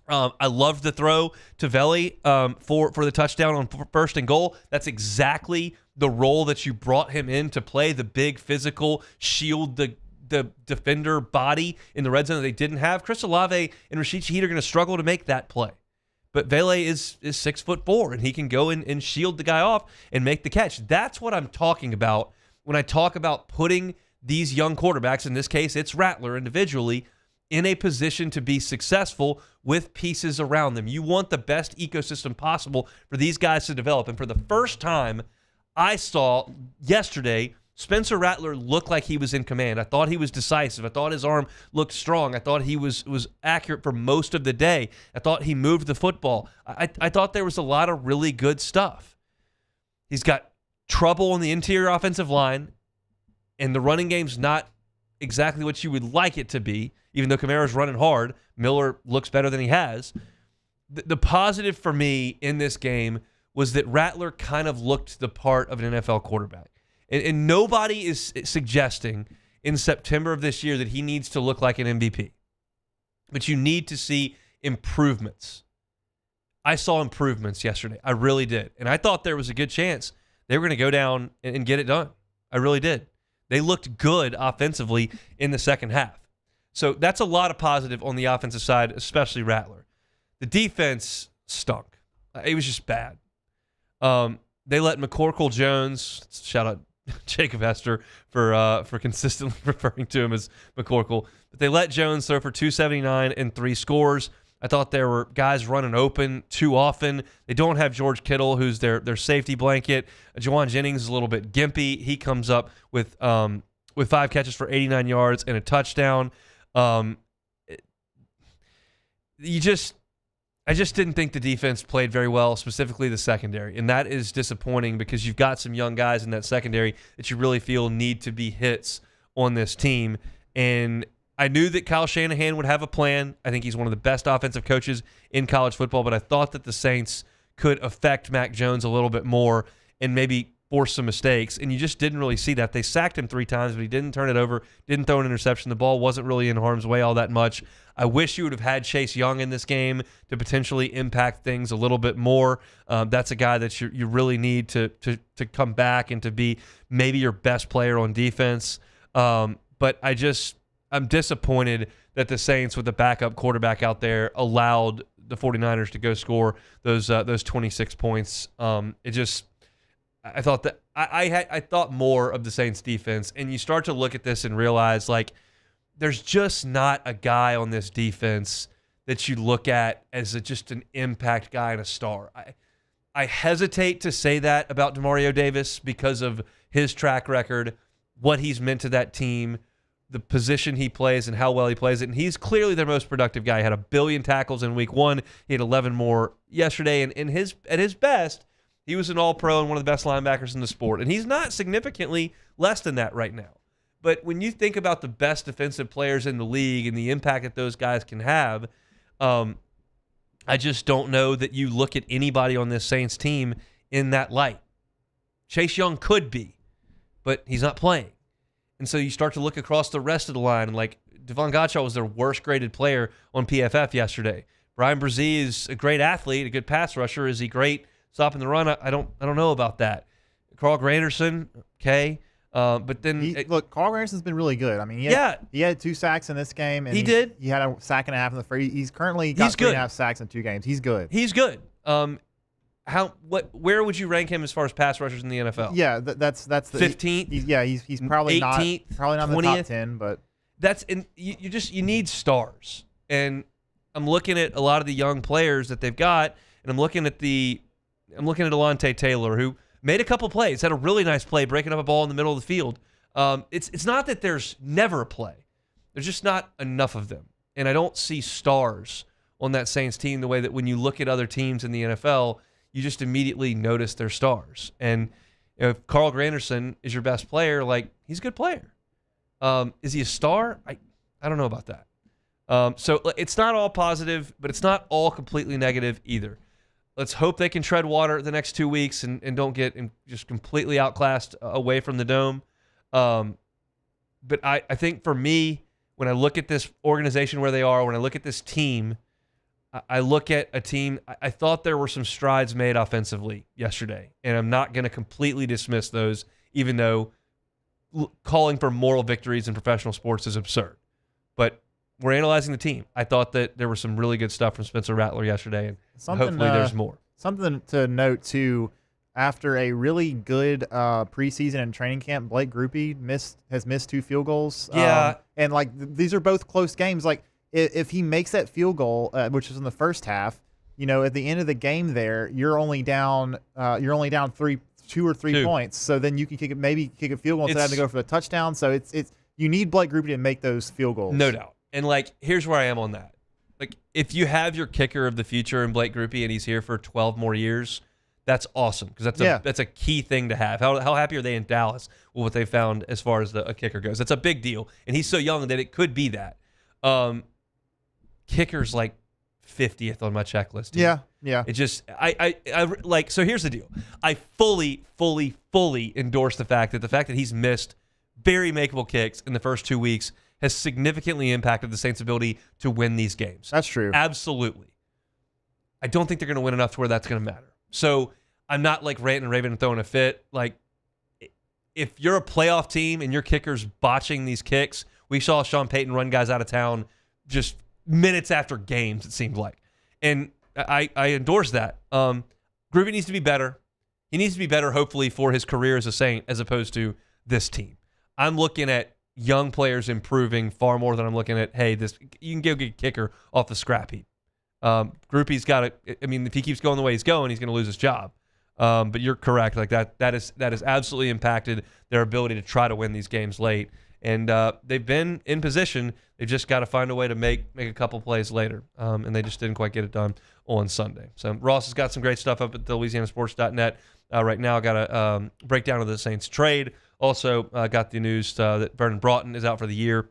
I loved the throw to Veli for the touchdown on 1st and goal. That's exactly the role that you brought him in to play, the big physical shield, the defender body in the red zone that they didn't have. Chris Olave and Rashid Shaheed are going to struggle to make that play. But Vele is 6'4", and he can go in and shield the guy off and make the catch. That's what I'm talking about when I talk about putting these young quarterbacks, in this case it's Rattler individually, in a position to be successful with pieces around them. You want the best ecosystem possible for these guys to develop. And for the first time, I saw yesterday Spencer Rattler look like he was in command. I thought he was decisive. I thought his arm looked strong. I thought he was accurate for most of the day. I thought he moved the football. I thought there was a lot of really good stuff. He's got trouble on the interior offensive line, and the running game's not exactly what you would like it to be. Even though Kamara's running hard, Miller looks better than he has. The positive for me in this game was that Rattler kind of looked the part of an NFL quarterback. And nobody is suggesting in September of this year that he needs to look like an MVP. But you need to see improvements. I saw improvements yesterday. I really did. And I thought there was a good chance they were going to go down and get it done. I really did. They looked good offensively in the second half. So that's a lot of positive on the offensive side, especially Rattler. The defense stunk. It was just bad. They let McCorkle Jones, shout out Jacob Hester for consistently referring to him as McCorkle, but they let Jones throw for 279 and 3 scores. I thought there were guys running open too often. They don't have George Kittle, who's their safety blanket. Juwan Jennings is a little bit gimpy. He comes up with with 5 catches for 89 yards and a touchdown. I just didn't think the defense played very well, specifically the secondary. And that is disappointing because you've got some young guys in that secondary that you really feel need to be hits on this team. And I knew that Kyle Shanahan would have a plan. I think he's one of the best offensive coaches in college football, but I thought that the Saints could affect Mac Jones a little bit more and maybe force some mistakes, and you just didn't really see that. They sacked him 3 times, but he didn't turn it over, didn't throw an interception. The ball wasn't really in harm's way all that much. I wish you would have had Chase Young in this game to potentially impact things a little bit more. That's a guy that you really need to come back and to be maybe your best player on defense. But I'm disappointed that the Saints, with the backup quarterback out there, allowed the 49ers to go score those 26 points. I thought that I thought more of the Saints defense, and you start to look at this and realize, like, there's just not a guy on this defense that you look at as just an impact guy and a star. I hesitate to say that about Demario Davis because of his track record, what he's meant to that team, the position he plays and how well he plays it. And he's clearly their most productive guy. He had 1 billion tackles in week 1. He had 11 more yesterday. And at his best, he was an all-pro and one of the best linebackers in the sport. And he's not significantly less than that right now. But when you think about the best defensive players in the league and the impact that those guys can have, I just don't know that you look at anybody on this Saints team in that light. Chase Young could be, but he's not playing. And so you start to look across the rest of the line, and like Devon Gottschall was their worst-graded player on PFF yesterday. Brian Brzee is a great athlete, a good pass rusher. Is he great stopping the run? I don't know about that. Carl Granderson, okay. But then Carl Granderson's been really good. I mean, he had 2 sacks in this game, and he had a sack and a half in the first. He's currently got 3.5 sacks in 2 games. He's good. He's good. Where would you rank him as far as pass rushers in the NFL? Yeah, that's the 15th. He's probably 18th, not in the top 10, but you need stars. And I'm looking at a lot of the young players that they've got, and I'm looking at Alontae Taylor, who made a couple plays, had a really nice play breaking up a ball in the middle of the field. It's not that there's never a play. There's just not enough of them. And I don't see stars on that Saints team the way that when you look at other teams in the NFL, you just immediately notice their stars. And if Carl Granderson is your best player, like, he's a good player. Is he a star? I don't know about that. So it's not all positive, but it's not all completely negative either. Let's hope they can tread water the next 2 weeks and don't get just completely outclassed away from the dome. But I think for me, when I look at this organization where they are, when I look at this team, I look at a team, I thought there were some strides made offensively yesterday, and I'm not going to completely dismiss those, even though calling for moral victories in professional sports is absurd. But we're analyzing the team. I thought that there was some really good stuff from Spencer Rattler yesterday, and hopefully there's more. Something to note, too, after a really good preseason and training camp, Blake Grupe has missed 2 field goals. Yeah. And, these are both close games. If he makes that field goal, which was in the first half, at the end of the game there, you're only down 2 or 3 points. So then you can kick a field goal instead of having to go for the touchdown. So you need Blake Grupe to make those field goals. No doubt. And here's where I am on that. If you have your kicker of the future in Blake Grupe and he's here for 12 more years, that's awesome, because that's a key thing to have. How happy are they in Dallas with what they found as far as a kicker goes? That's a big deal, and he's so young that it could be that. Kicker's 50th on my checklist. Dude. Yeah. It just so here's the deal. I fully endorse the fact that he's missed very makeable kicks in the first 2 weeks has significantly impacted the Saints' ability to win these games. That's true. Absolutely. I don't think they're going to win enough to where that's going to matter. So I'm not ranting and raving and throwing a fit. If you're a playoff team and your kicker's botching these kicks, we saw Sean Payton run guys out of town just minutes after games, it seemed like. And I endorse that. Grupe needs to be better. He needs to be better, hopefully, for his career as a Saint as opposed to this team. I'm looking at young players improving far more than I'm looking at, hey, you can go get a kicker off the scrap heap. Grupe's got to, if he keeps going the way he's going, he's going to lose his job. But you're correct. Like that is absolutely impacted their ability to try to win these games late. And they've been in position. They've just got to find a way to make a couple plays later. And they just didn't quite get it done on Sunday. So Ross has got some great stuff up at the LouisianaSports.net right now. Got a breakdown of the Saints trade. Also got the news that Vernon Broughton is out for the year.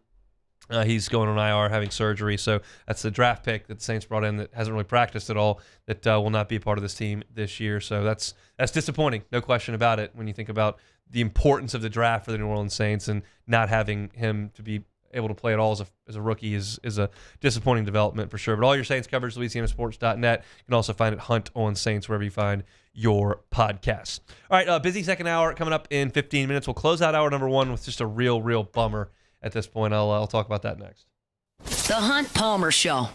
He's going on IR, having surgery. So that's the draft pick that the Saints brought in that hasn't really practiced at all, that will not be a part of this team this year. So that's disappointing, no question about it, when you think about the importance of the draft for the New Orleans Saints, and not having him to be able to play at all as a rookie is a disappointing development for sure. But all your Saints coverage, LouisianaSports.net. You can also find it Hunt on Saints wherever you find your podcasts. All right, busy second hour coming up in 15 minutes. We'll close out hour number one with just a real bummer at this point. I'll talk about that next. The Hunt Palmer Show.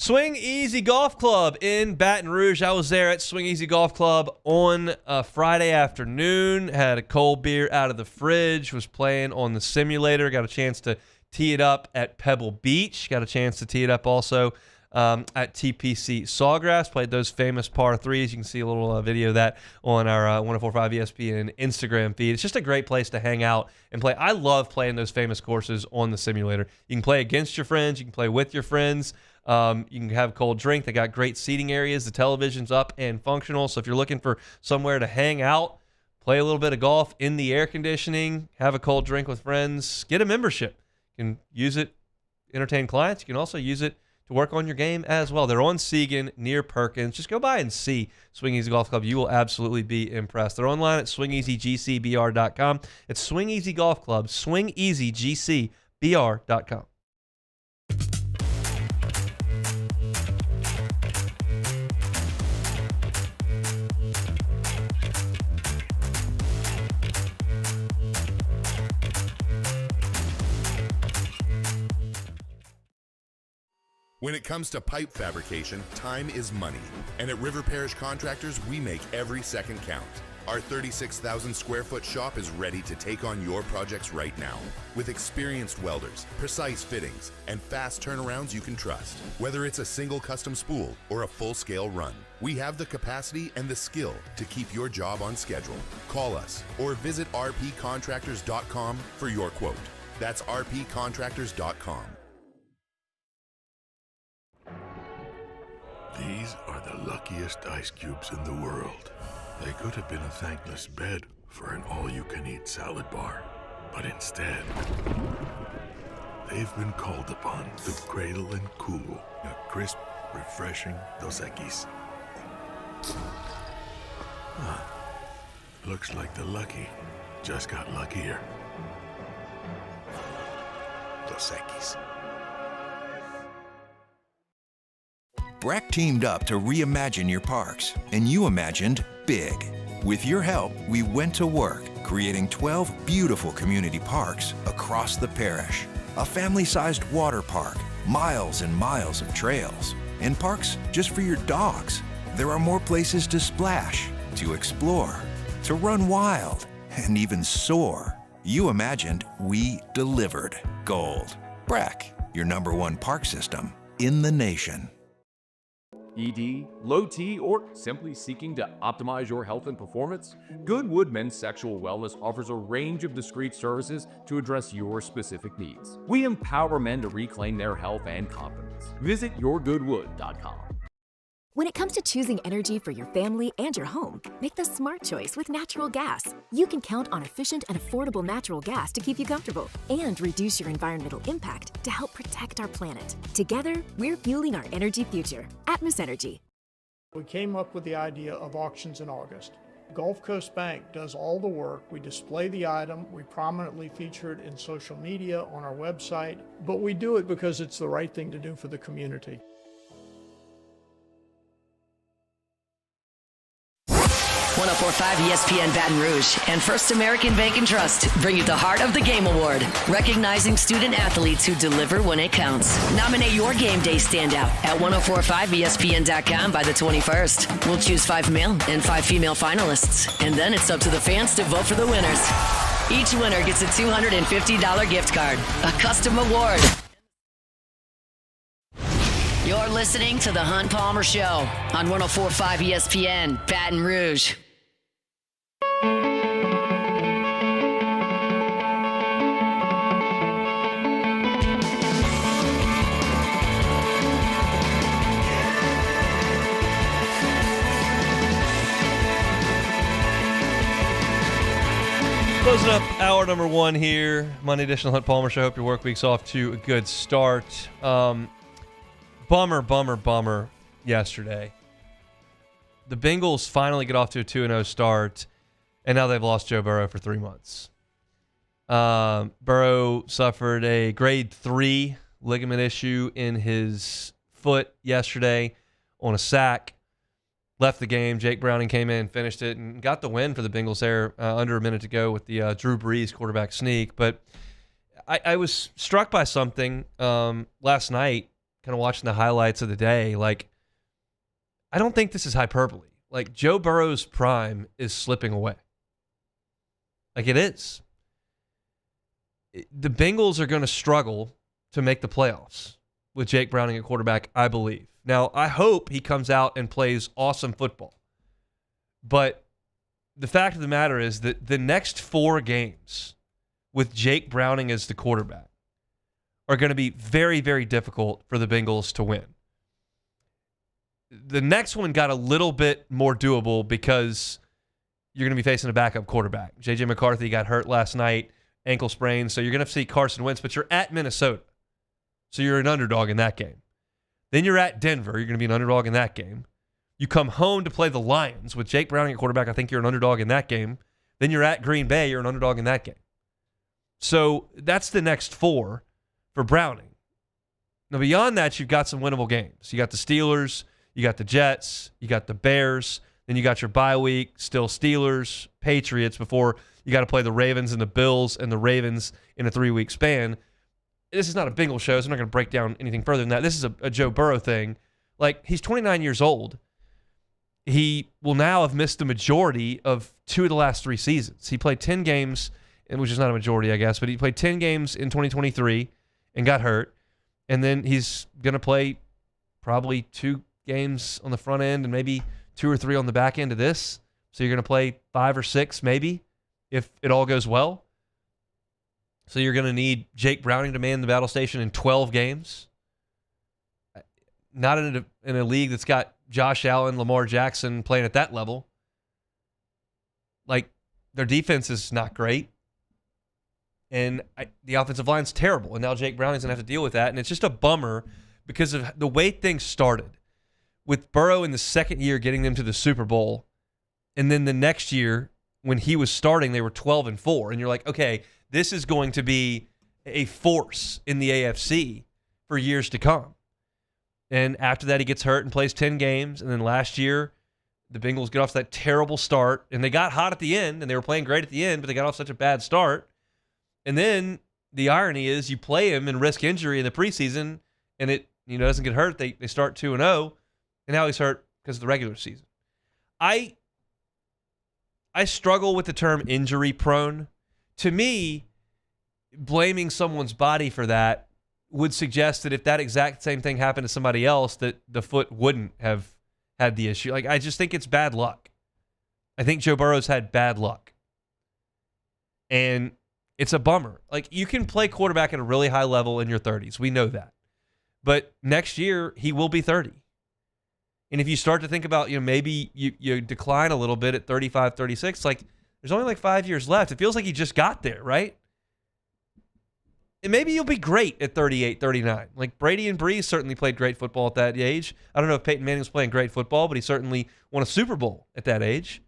Swing Easy Golf Club in Baton Rouge. I was there at Swing Easy Golf Club on Friday afternoon. Had a cold beer out of the fridge. Was playing on the simulator. Got a chance to tee it up at Pebble Beach. Got a chance to tee it up also at TPC Sawgrass. Played those famous par threes. You can see a little video of that on our 1045 ESPN Instagram feed. It's just a great place to hang out and play. I love playing those famous courses on the simulator. You can play against your friends. You can play with your friends. You can have a cold drink. They got great seating areas. The television's up and functional. So if you're looking for somewhere to hang out, play a little bit of golf in the air conditioning, have a cold drink with friends, get a membership. You can use it to entertain clients. You can also use it to work on your game as well. They're on Seagan near Perkins. Just go by and see Swing Easy Golf Club. You will absolutely be impressed. They're online at swingeasygcbr.com. It's Swing Easy Golf Club, swingeasygcbr.com. When it comes to pipe fabrication, time is money. And at River Parish Contractors, we make every second count. Our 36,000 square foot shop is ready to take on your projects right now. With experienced welders, precise fittings, and fast turnarounds you can trust. Whether it's a single custom spool or a full-scale run, we have the capacity and the skill to keep your job on schedule. Call us or visit rpcontractors.com for your quote. That's rpcontractors.com. These are the luckiest ice cubes in the world. They could have been a thankless bed for an all-you-can-eat salad bar. But instead, they've been called upon to cradle and cool a crisp, refreshing Dos Equis. Looks like the lucky just got luckier. Dos Equis. Breck teamed up to reimagine your parks, and you imagined big. With your help, we went to work, creating 12 beautiful community parks across the parish. A family-sized water park, miles and miles of trails, and parks just for your dogs. There are more places to splash, to explore, to run wild, and even soar. You imagined, we delivered. Gold. Breck, your #1 park system in the nation. ED, low T, or simply seeking to optimize your health and performance? Goodwood Men's Sexual Wellness offers a range of discreet services to address your specific needs. We empower men to reclaim their health and confidence. Visit yourgoodwood.com. When it comes to choosing energy for your family and your home, make the smart choice with natural gas. You can count on efficient and affordable natural gas to keep you comfortable and reduce your environmental impact to help protect our planet. Together, we're fueling our energy future. Atmos Energy. We came up with the idea of auctions in August. Gulf Coast Bank does all the work. We display the item, we prominently feature it in social media, on our website, but we do it because it's the right thing to do for the community. 1045 ESPN Baton Rouge and First American Bank and Trust bring you the Heart of the Game Award, recognizing student athletes who deliver when it counts. Nominate your game day standout at 1045ESPN.com by the 21st. We'll choose 5 male and 5 female finalists, and then it's up to the fans to vote for the winners. Each winner gets a $250 gift card, a custom award. You're listening to The Hunt Palmer Show on 104.5 ESPN, Baton Rouge. Closing up hour number 1 here, Monday edition of the Hunt Palmer Show. Hope your work week's off to a good start. Bummer yesterday. The Bengals finally get off to a 2-0 start, and now they've lost Joe Burrow for 3 months. Burrow suffered a grade 3 ligament issue in his foot yesterday on a sack. Left the game. Jake Browning came in, finished it, and got the win for the Bengals there under a minute to go with the Drew Brees quarterback sneak. But I was struck by something last night, kind of watching the highlights of the day. Like, I don't think this is hyperbole. Like, Joe Burrow's prime is slipping away. Like, it is. The Bengals are going to struggle to make the playoffs with Jake Browning at quarterback, I believe. Now, I hope he comes out and plays awesome football. But the fact of the matter is that the next 4 games with Jake Browning as the quarterback are going to be very, very difficult for the Bengals to win. The next one got a little bit more doable because you're going to be facing a backup quarterback. J.J. McCarthy got hurt last night, ankle sprain, so you're going to see Carson Wentz, but you're at Minnesota. So you're an underdog in that game. Then you're at Denver. You're going to be an underdog in that game. You come home to play the Lions with Jake Browning at quarterback. I think you're an underdog in that game. Then you're at Green Bay. You're an underdog in that game. So that's the next 4 for Browning. Now, beyond that, you've got some winnable games. You got the Steelers. You got the Jets. You got the Bears. Then you got your bye week, still Steelers, Patriots, before you got to play the Ravens and the Bills and the Ravens in a 3-week span. This is not a Bengal show, so I'm not going to break down anything further than that. This is a Joe Burrow thing. Like, he's 29 years old. He will now have missed the majority of 2 of the last 3 seasons. He played 10 games, which is not a majority, I guess, but he played 10 games in 2023 and got hurt. And then he's going to play probably 2 games on the front end and maybe 2 or 3 on the back end of this. So you're going to play 5 or 6 maybe if it all goes well. So you're going to need Jake Browning to man the battle station in 12 games. Not in a league that's got Josh Allen, Lamar Jackson playing at that level. Like, their defense is not great. And the offensive line's terrible. And now Jake Browning's going to have to deal with that. And it's just a bummer because of the way things started. With Burrow in the second year getting them to the Super Bowl. And then the next year, when he was starting, they were 12-4. And you're like, okay, this is going to be a force in the AFC for years to come. And after that, he gets hurt and plays 10 games. And then last year, the Bengals get off that terrible start. And they got hot at the end, and they were playing great at the end, but they got off such a bad start. And then the irony is you play him and risk injury in the preseason, and it doesn't get hurt. They start 2-0, and now he's hurt because of the regular season. I struggle with the term injury prone. To me, blaming someone's body for that would suggest that if that exact same thing happened to somebody else, that the foot wouldn't have had the issue. Like, I just think it's bad luck. I think Joe Burrow's had bad luck. And it's a bummer. Like, you can play quarterback at a really high level in your 30s. We know that. But next year, he will be 30. And if you start to think about, maybe you decline a little bit at 35, 36, like, there's only like 5 years left. It feels like you just got there, right? And maybe you'll be great at 38, 39. Like, Brady and Brees certainly played great football at that age. I don't know if Peyton Manning was playing great football, but he certainly won a Super Bowl at that age.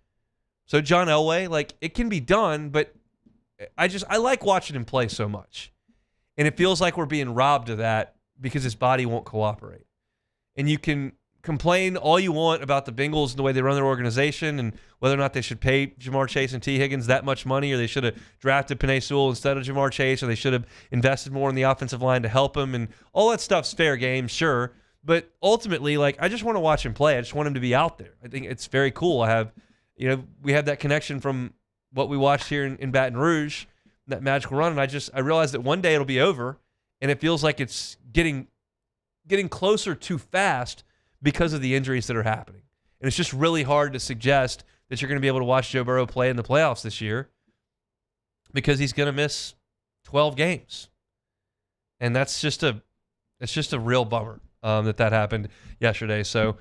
So John Elway, like, it can be done, but I like watching him play so much. And it feels like we're being robbed of that because his body won't cooperate. And you can complain all you want about the Bengals and the way they run their organization and whether or not they should pay Jamar Chase and T. Higgins that much money, or they should have drafted Penei Sewell instead of Jamar Chase, or they should have invested more in the offensive line to help him, and all that stuff's fair game, sure. But ultimately, like, I just want to watch him play. I just want him to be out there. I think it's very cool. We have that connection from what we watched here in Baton Rouge, that magical run, and I realized that one day it'll be over, and it feels like it's getting getting closer too fast because of the injuries that are happening. And it's just really hard to suggest that you're going to be able to watch Joe Burrow play in the playoffs this year because he's going to miss 12 games. And it's just a real bummer that happened yesterday. So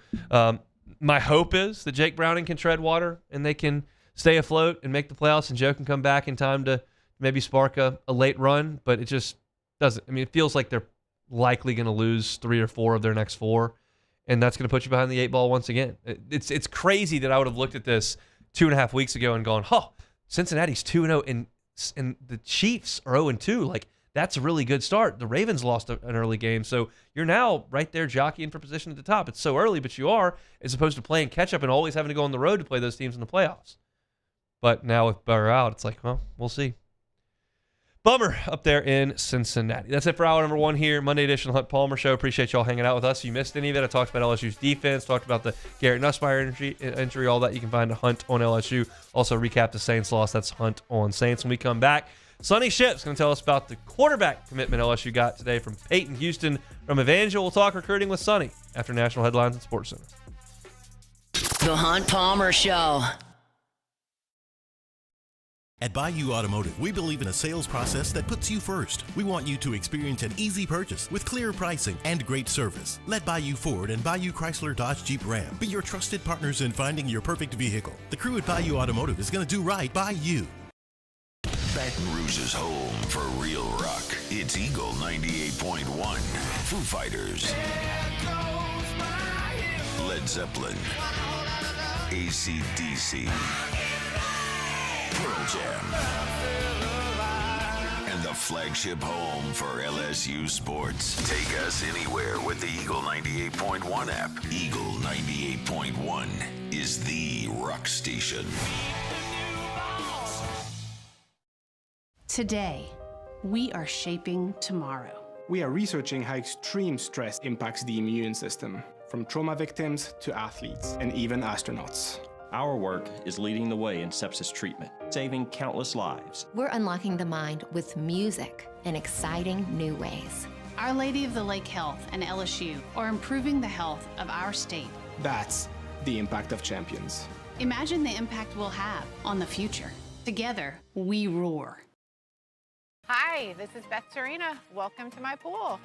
my hope is that Jake Browning can tread water and they can stay afloat and make the playoffs, and Joe can come back in time to maybe spark a late run. But it just doesn't. I mean, it feels like they're likely going to lose 3 or 4 of their next 4, and that's going to put you behind the 8 ball once again. It's crazy that I would have looked at this 2.5 weeks ago and gone, Cincinnati's 2-0 and the Chiefs are 0-2. Like, that's a really good start. The Ravens lost an early game, so you're now right there jockeying for position at the top. It's so early, but you are, as opposed to playing catch-up and always having to go on the road to play those teams in the playoffs. But now with Burrow out, it's like, well, we'll see. Bummer up there in Cincinnati. That's it for hour number 1 here, Monday edition of the Hunt Palmer Show. Appreciate y'all hanging out with us. If you missed any of it, I talked about LSU's defense, talked about the Garrett Nusmeier injury, all that you can find at Hunt on LSU. Also recap the Saints loss. That's Hunt on Saints. When we come back, Sonny Ship's going to tell us about the quarterback commitment LSU got today from Peyton Houston from Evangel. We'll talk recruiting with Sonny after National Headlines and Sports Center. The Hunt Palmer Show. At Bayou Automotive, we believe in a sales process that puts you first. We want you to experience an easy purchase with clear pricing and great service. Let Bayou Ford and Bayou Chrysler Dodge Jeep Ram be your trusted partners in finding your perfect vehicle. The crew at Bayou Automotive is going to do right by you. Baton Rouge's home for real rock. It's Eagle 98.1. Foo Fighters. Led Zeppelin. AC/DC. Pearl Jam. And the flagship home for LSU sports. Take us anywhere with the Eagle 98.1 app. Eagle 98.1 is the rock station. Today, we are shaping tomorrow. We are researching how extreme stress impacts the immune system, from trauma victims to athletes and even astronauts. Our work is leading the way in sepsis treatment, saving countless lives. We're unlocking the mind with music in exciting new ways. Our Lady of the Lake Health and LSU are improving the health of our state. That's the impact of champions. Imagine the impact we'll have on the future. Together, we roar. Hi, this is Beth Serena. Welcome to my pool.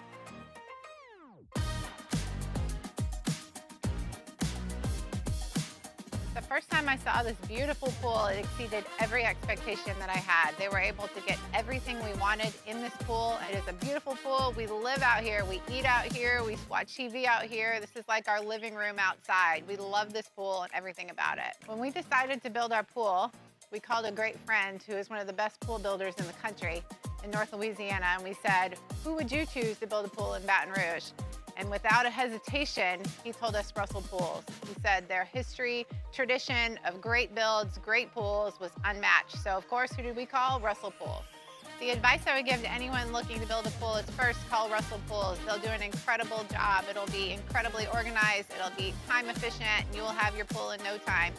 The first time I saw this beautiful pool, it exceeded every expectation that I had. They were able to get everything we wanted in this pool. It is a beautiful pool. We live out here, we eat out here, we watch TV out here. This is like our living room outside. We love this pool and everything about it. When we decided to build our pool, we called a great friend who is one of the best pool builders in the country in North Louisiana, and we said, who would you choose to build a pool in Baton Rouge? And without a hesitation, he told us Russell Pools. He said their history, tradition of great builds, great pools was unmatched. So of course, who did we call? Russell Pools. The advice I would give to anyone looking to build a pool is first call Russell Pools. They'll do an incredible job. It'll be incredibly organized. It'll be time efficient, and you will have your pool in no time.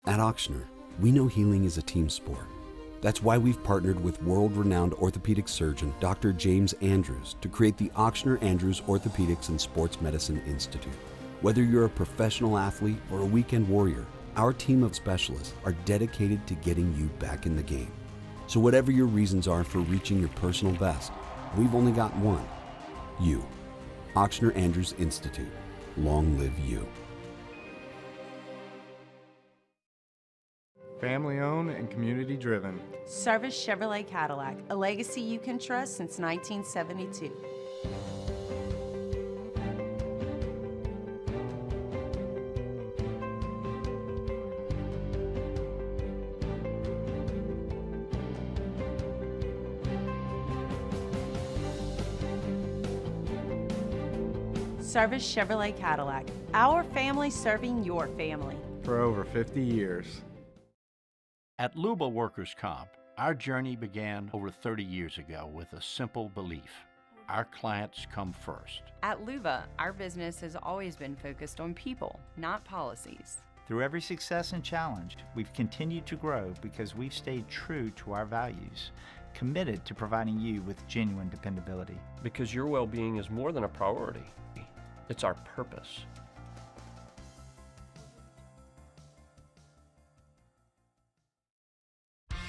At Auctioner, we know healing is a team sport. That's why we've partnered with world-renowned orthopedic surgeon Dr. James Andrews to create the Auctioner Andrews Orthopedics and Sports Medicine Institute. Whether you're a professional athlete or a weekend warrior, our team of specialists are dedicated to getting you back in the game. So whatever your reasons are for reaching your personal best, we've only got one: you. Auctioner Andrews Institute. Long live you. Family owned and community driven. Service Chevrolet Cadillac, a legacy you can trust since 1972. Service Chevrolet Cadillac, our family serving your family. For over 50 years. At Luba Workers' Comp, our journey began over 30 years ago with a simple belief: our clients come first. At Luba, our business has always been focused on people, not policies. Through every success and challenge, we've continued to grow because we've stayed true to our values, committed to providing you with genuine dependability. Because your well-being is more than a priority. It's our purpose.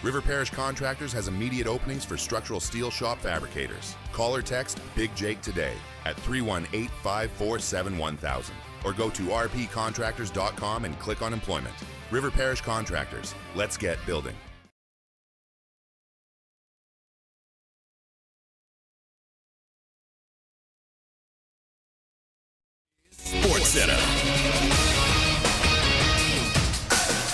River Parish Contractors has immediate openings for structural steel shop fabricators. Call or text Big Jake today at 318-547-1000 or go to rpcontractors.com and click on employment. River Parish Contractors. Let's get building. Sports Center.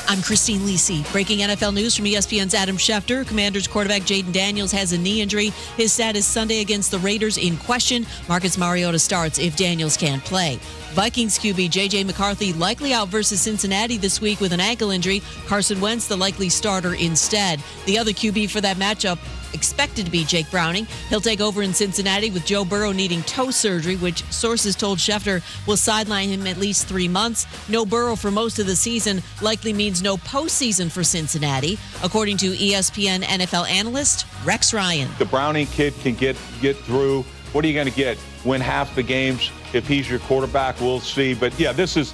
I'm Christine Lisi. Breaking NFL news from ESPN's Adam Schefter. Commanders quarterback Jaden Daniels has a knee injury. His status Sunday against the Raiders in question. Marcus Mariota starts if Daniels can't play. Vikings QB J.J. McCarthy likely out versus Cincinnati this week with an ankle injury. Carson Wentz the likely starter instead. The other QB for that matchup expected to be Jake Browning. He'll take over in Cincinnati with Joe Burrow needing toe surgery, which sources told Schefter will sideline him at least 3 months. No Burrow for most of the season likely means no postseason for Cincinnati, according to ESPN NFL analyst Rex Ryan. The Browning kid can get through. What are you going to get? Win half the games if he's your quarterback? We'll see. But yeah, this is,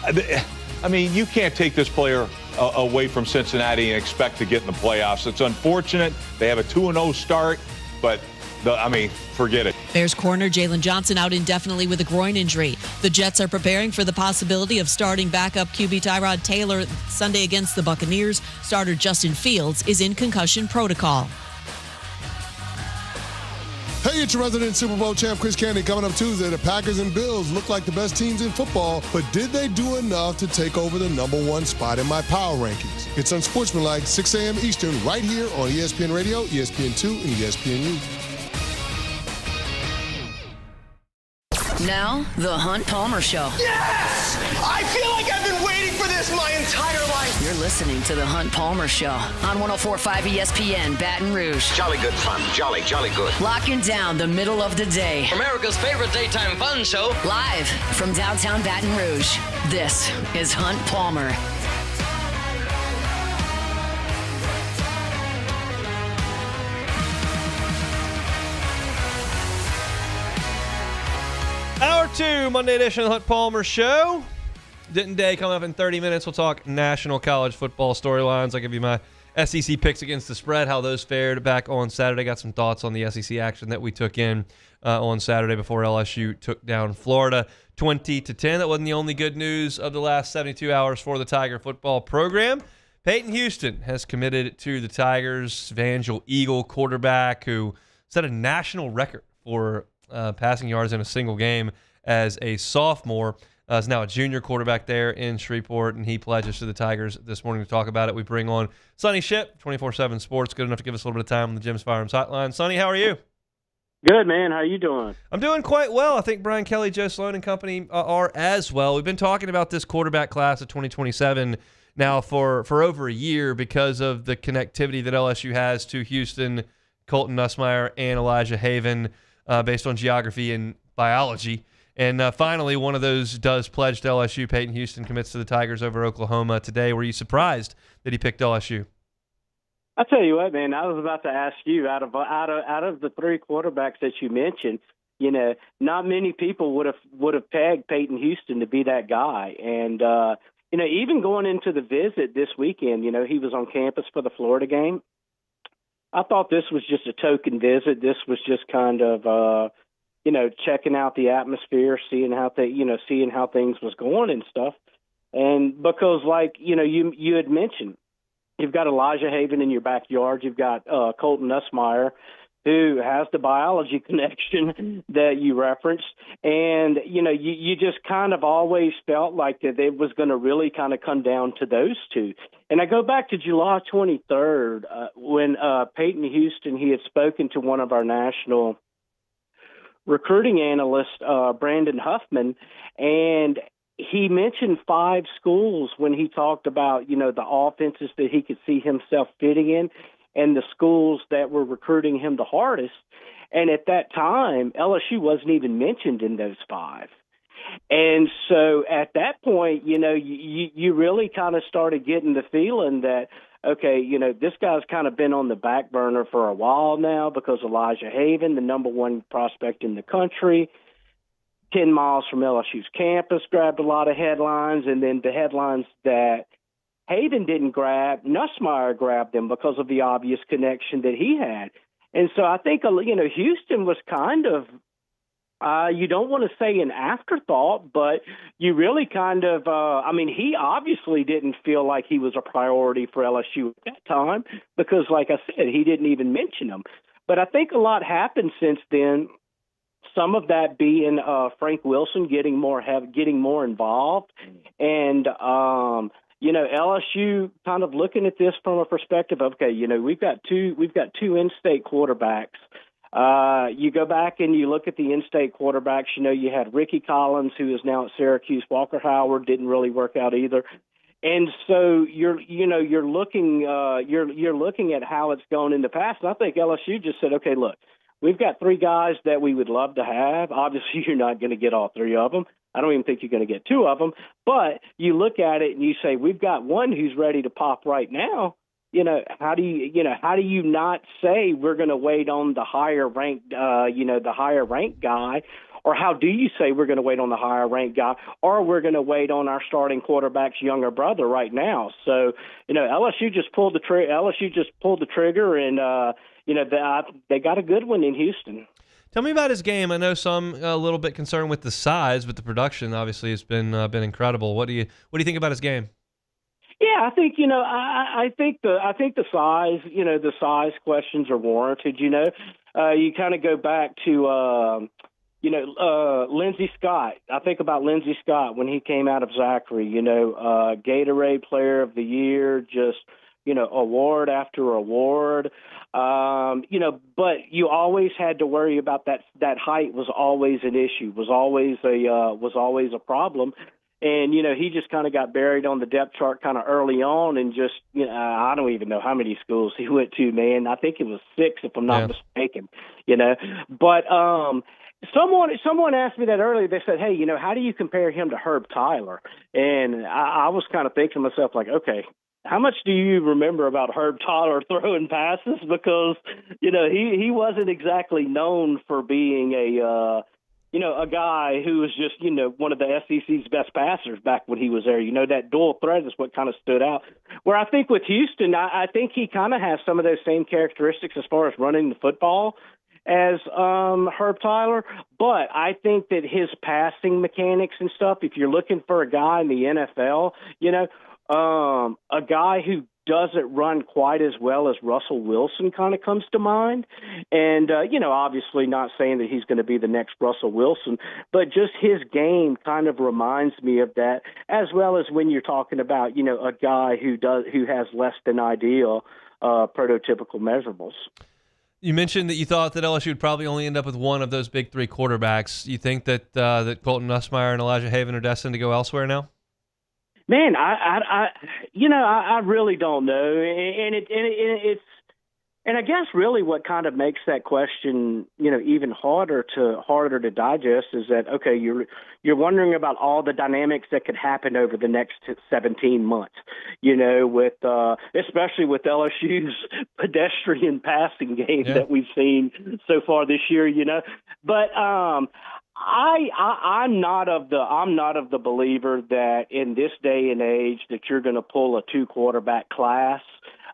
I mean, you can't take this player away from Cincinnati and expect to get in the playoffs. It's unfortunate. They have a 2-0 start, but forget it. Bears corner Jalen Johnson out indefinitely with a groin injury. The Jets are preparing for the possibility of starting backup QB Tyrod Taylor Sunday against the Buccaneers. Starter Justin Fields is in concussion protocol. Hey, it's your resident Super Bowl champ, Chris Candy. Coming up Tuesday, the Packers and Bills look like the best teams in football, but did they do enough to take over the #1 spot in my power rankings? It's Unsportsmanlike, 6 a.m. Eastern, right here on ESPN Radio, ESPN2, and ESPNU. Now, the Hunt Palmer Show. Yes! I feel like I've been waiting for this my entire life. You're listening to the Hunt Palmer Show on 104.5 ESPN Baton Rouge. Jolly good fun. Jolly good. Locking down the middle of the day. America's favorite daytime fun show. Live from downtown Baton Rouge, this is Hunt Palmer. Hour 2, Monday edition of the Hunt Palmer Show. Denton Day coming up in 30 minutes. We'll talk national college football storylines. I'll give you my SEC picks against the spread, how those fared back on Saturday. Got some thoughts on the SEC action that we took in on Saturday before LSU took down Florida 20-10. That wasn't the only good news of the last 72 hours for the Tiger football program. Peyton Houston has committed to the Tigers. Evangel Eagle quarterback who set a national record for passing yards in a single game as a sophomore. Is now a junior quarterback there in Shreveport, and he pledges to the Tigers this morning to talk about it. We bring on Sonny Ship, 24/7 Sports, good enough to give us a little bit of time on the Jim's Firearms Hotline. Sonny, how are you? Good, man. How you doing? I'm doing quite well. I think Brian Kelly, Joe Sloan, and company are as well. We've been talking about this quarterback class of 2027 now for over a year because of the connectivity that LSU has to Houston, Colton Nusmeier, and Elijah Haven based on geography and biology. And finally, one of those does pledge to LSU. Peyton Houston commits to the Tigers over Oklahoma today. Were you surprised that he picked LSU? I tell you what, man, I was about to ask you, out of the three quarterbacks that you mentioned, you know, not many people would have pegged Peyton Houston to be that guy. And you know, even going into the visit this weekend, you know, he was on campus for the Florida game. I thought this was just a token visit. This was just kind of you know, checking out the atmosphere, seeing how things was going and stuff. And because, like, you know, you had mentioned, you've got Elijah Haven in your backyard. You've got Colton Nusmeier, who has the biology connection that you referenced. And, you know, you just kind of always felt like that it was going to really kind of come down to those two. And I go back to July 23rd when Peyton Houston, he had spoken to one of our national recruiting analyst, Brandon Huffman, and he mentioned 5 schools when he talked about, you know, the offenses that he could see himself fitting in and the schools that were recruiting him the hardest. And at that time, LSU wasn't even mentioned in those 5. And so at that point, you really kind of started getting the feeling that, okay, this guy's kind of been on the back burner for a while now because Elijah Haven, the number one prospect in the country, 10 miles from LSU's campus, grabbed a lot of headlines. And then the headlines that Haven didn't grab, Nusmeier grabbed them because of the obvious connection that he had. And so I think, Houston was kind of, you don't want to say an afterthought, but you really kind of, he obviously didn't feel like he was a priority for LSU at that time because, like I said, he didn't even mention him. But I think a lot happened since then. Some of that being Frank Wilson getting more involved, and LSU kind of looking at this from a perspective of, okay, we've got two in-state quarterbacks. You go back and you look at the in-state quarterbacks. You had Ricky Collins, who is now at Syracuse. Walker Howard didn't really work out either. And so you're looking at how it's gone in the past. And I think LSU just said, okay, look, we've got three guys that we would love to have. Obviously, you're not going to get all three of them. I don't even think you're going to get two of them. But you look at it and you say, we've got one who's ready to pop right now. How do you not say we're going to wait on the higher ranked, the higher ranked guy? Or how do you say we're going to wait on the higher ranked guy, or we're going to wait on our starting quarterback's younger brother right now? So, LSU just pulled the trigger, and they got a good one in Houston. Tell me about his game. I know some a little bit concerned with the size, but the production obviously has been incredible. What do you think about his game? Yeah, I think I think the size questions are warranted. You kind of go back to Lindsey Scott. I think about Lindsey Scott when he came out of Zachary. Gatorade Player of the Year, just award after award. But you always had to worry about that height was always an issue, was always a problem. And, he just kind of got buried on the depth chart kind of early on and just, I don't even know how many schools he went to, man. I think it was 6, if I'm not mistaken, But someone asked me that earlier. They said, hey, how do you compare him to Herb Tyler? And I was kind of thinking to myself, like, okay, how much do you remember about Herb Tyler throwing passes? Because, he wasn't exactly known for being a guy who was just, one of the SEC's best passers back when he was there. That dual threat is what kind of stood out. Where I think with Houston, I think he kind of has some of those same characteristics as far as running the football as Herb Tyler. But I think that his passing mechanics and stuff, if you're looking for a guy in the NFL, a guy who doesn't run quite as well as Russell Wilson kind of comes to mind. And, obviously not saying that he's going to be the next Russell Wilson, but just his game kind of reminds me of that, as well as when you're talking about, a guy who has less than ideal prototypical measurables. You mentioned that you thought that LSU would probably only end up with one of those big three quarterbacks. You think that that Colton Nusmeier and Elijah Haven are destined to go elsewhere now? Man, I really don't know, and I guess really what kind of makes that question, even harder to digest is that, okay, you're wondering about all the dynamics that could happen over the next 17 months, with especially with LSU's pedestrian passing game that we've seen so far this year, but I'm not of the believer that in this day and age that you're going to pull a 2 quarterback class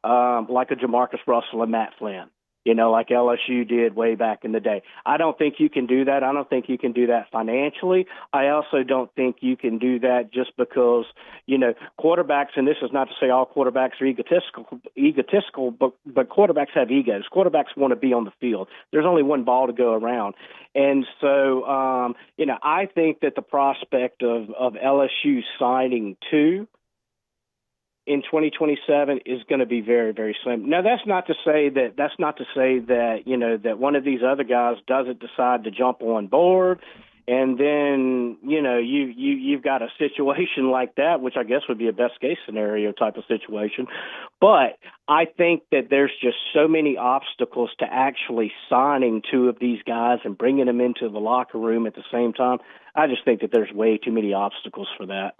like a Jamarcus Russell and Matt Flynn, like LSU did way back in the day. I don't think you can do that. I don't think you can do that financially. I also don't think you can do that just because, quarterbacks, and this is not to say all quarterbacks are egotistical, but quarterbacks have egos. Quarterbacks want to be on the field. There's only one ball to go around. And so, I think that the prospect of LSU signing 2 in 2027 is going to be very, very slim. Now, that's not to say that that one of these other guys doesn't decide to jump on board And then, you've got a situation like that, which I guess would be a best case scenario type of situation. But I think that there's just so many obstacles to actually signing two of these guys and bringing them into the locker room at the same time. I just think that there's way too many obstacles for that.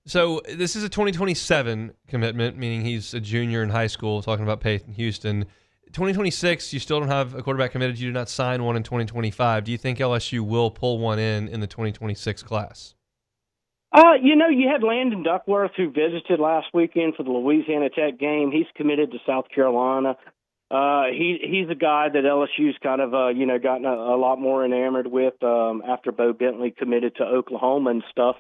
So this is a 2027 commitment, meaning he's a junior in high school, talking about Peyton Houston. 2026, you still don't have a quarterback committed. You did not sign one in 2025. Do you think LSU will pull one in the 2026 class? You had Landon Duckworth, who visited last weekend for the Louisiana Tech game. He's committed to South Carolina. He's a guy that LSU's kind of, gotten a lot more enamored with after Bo Bentley committed to Oklahoma and stuff.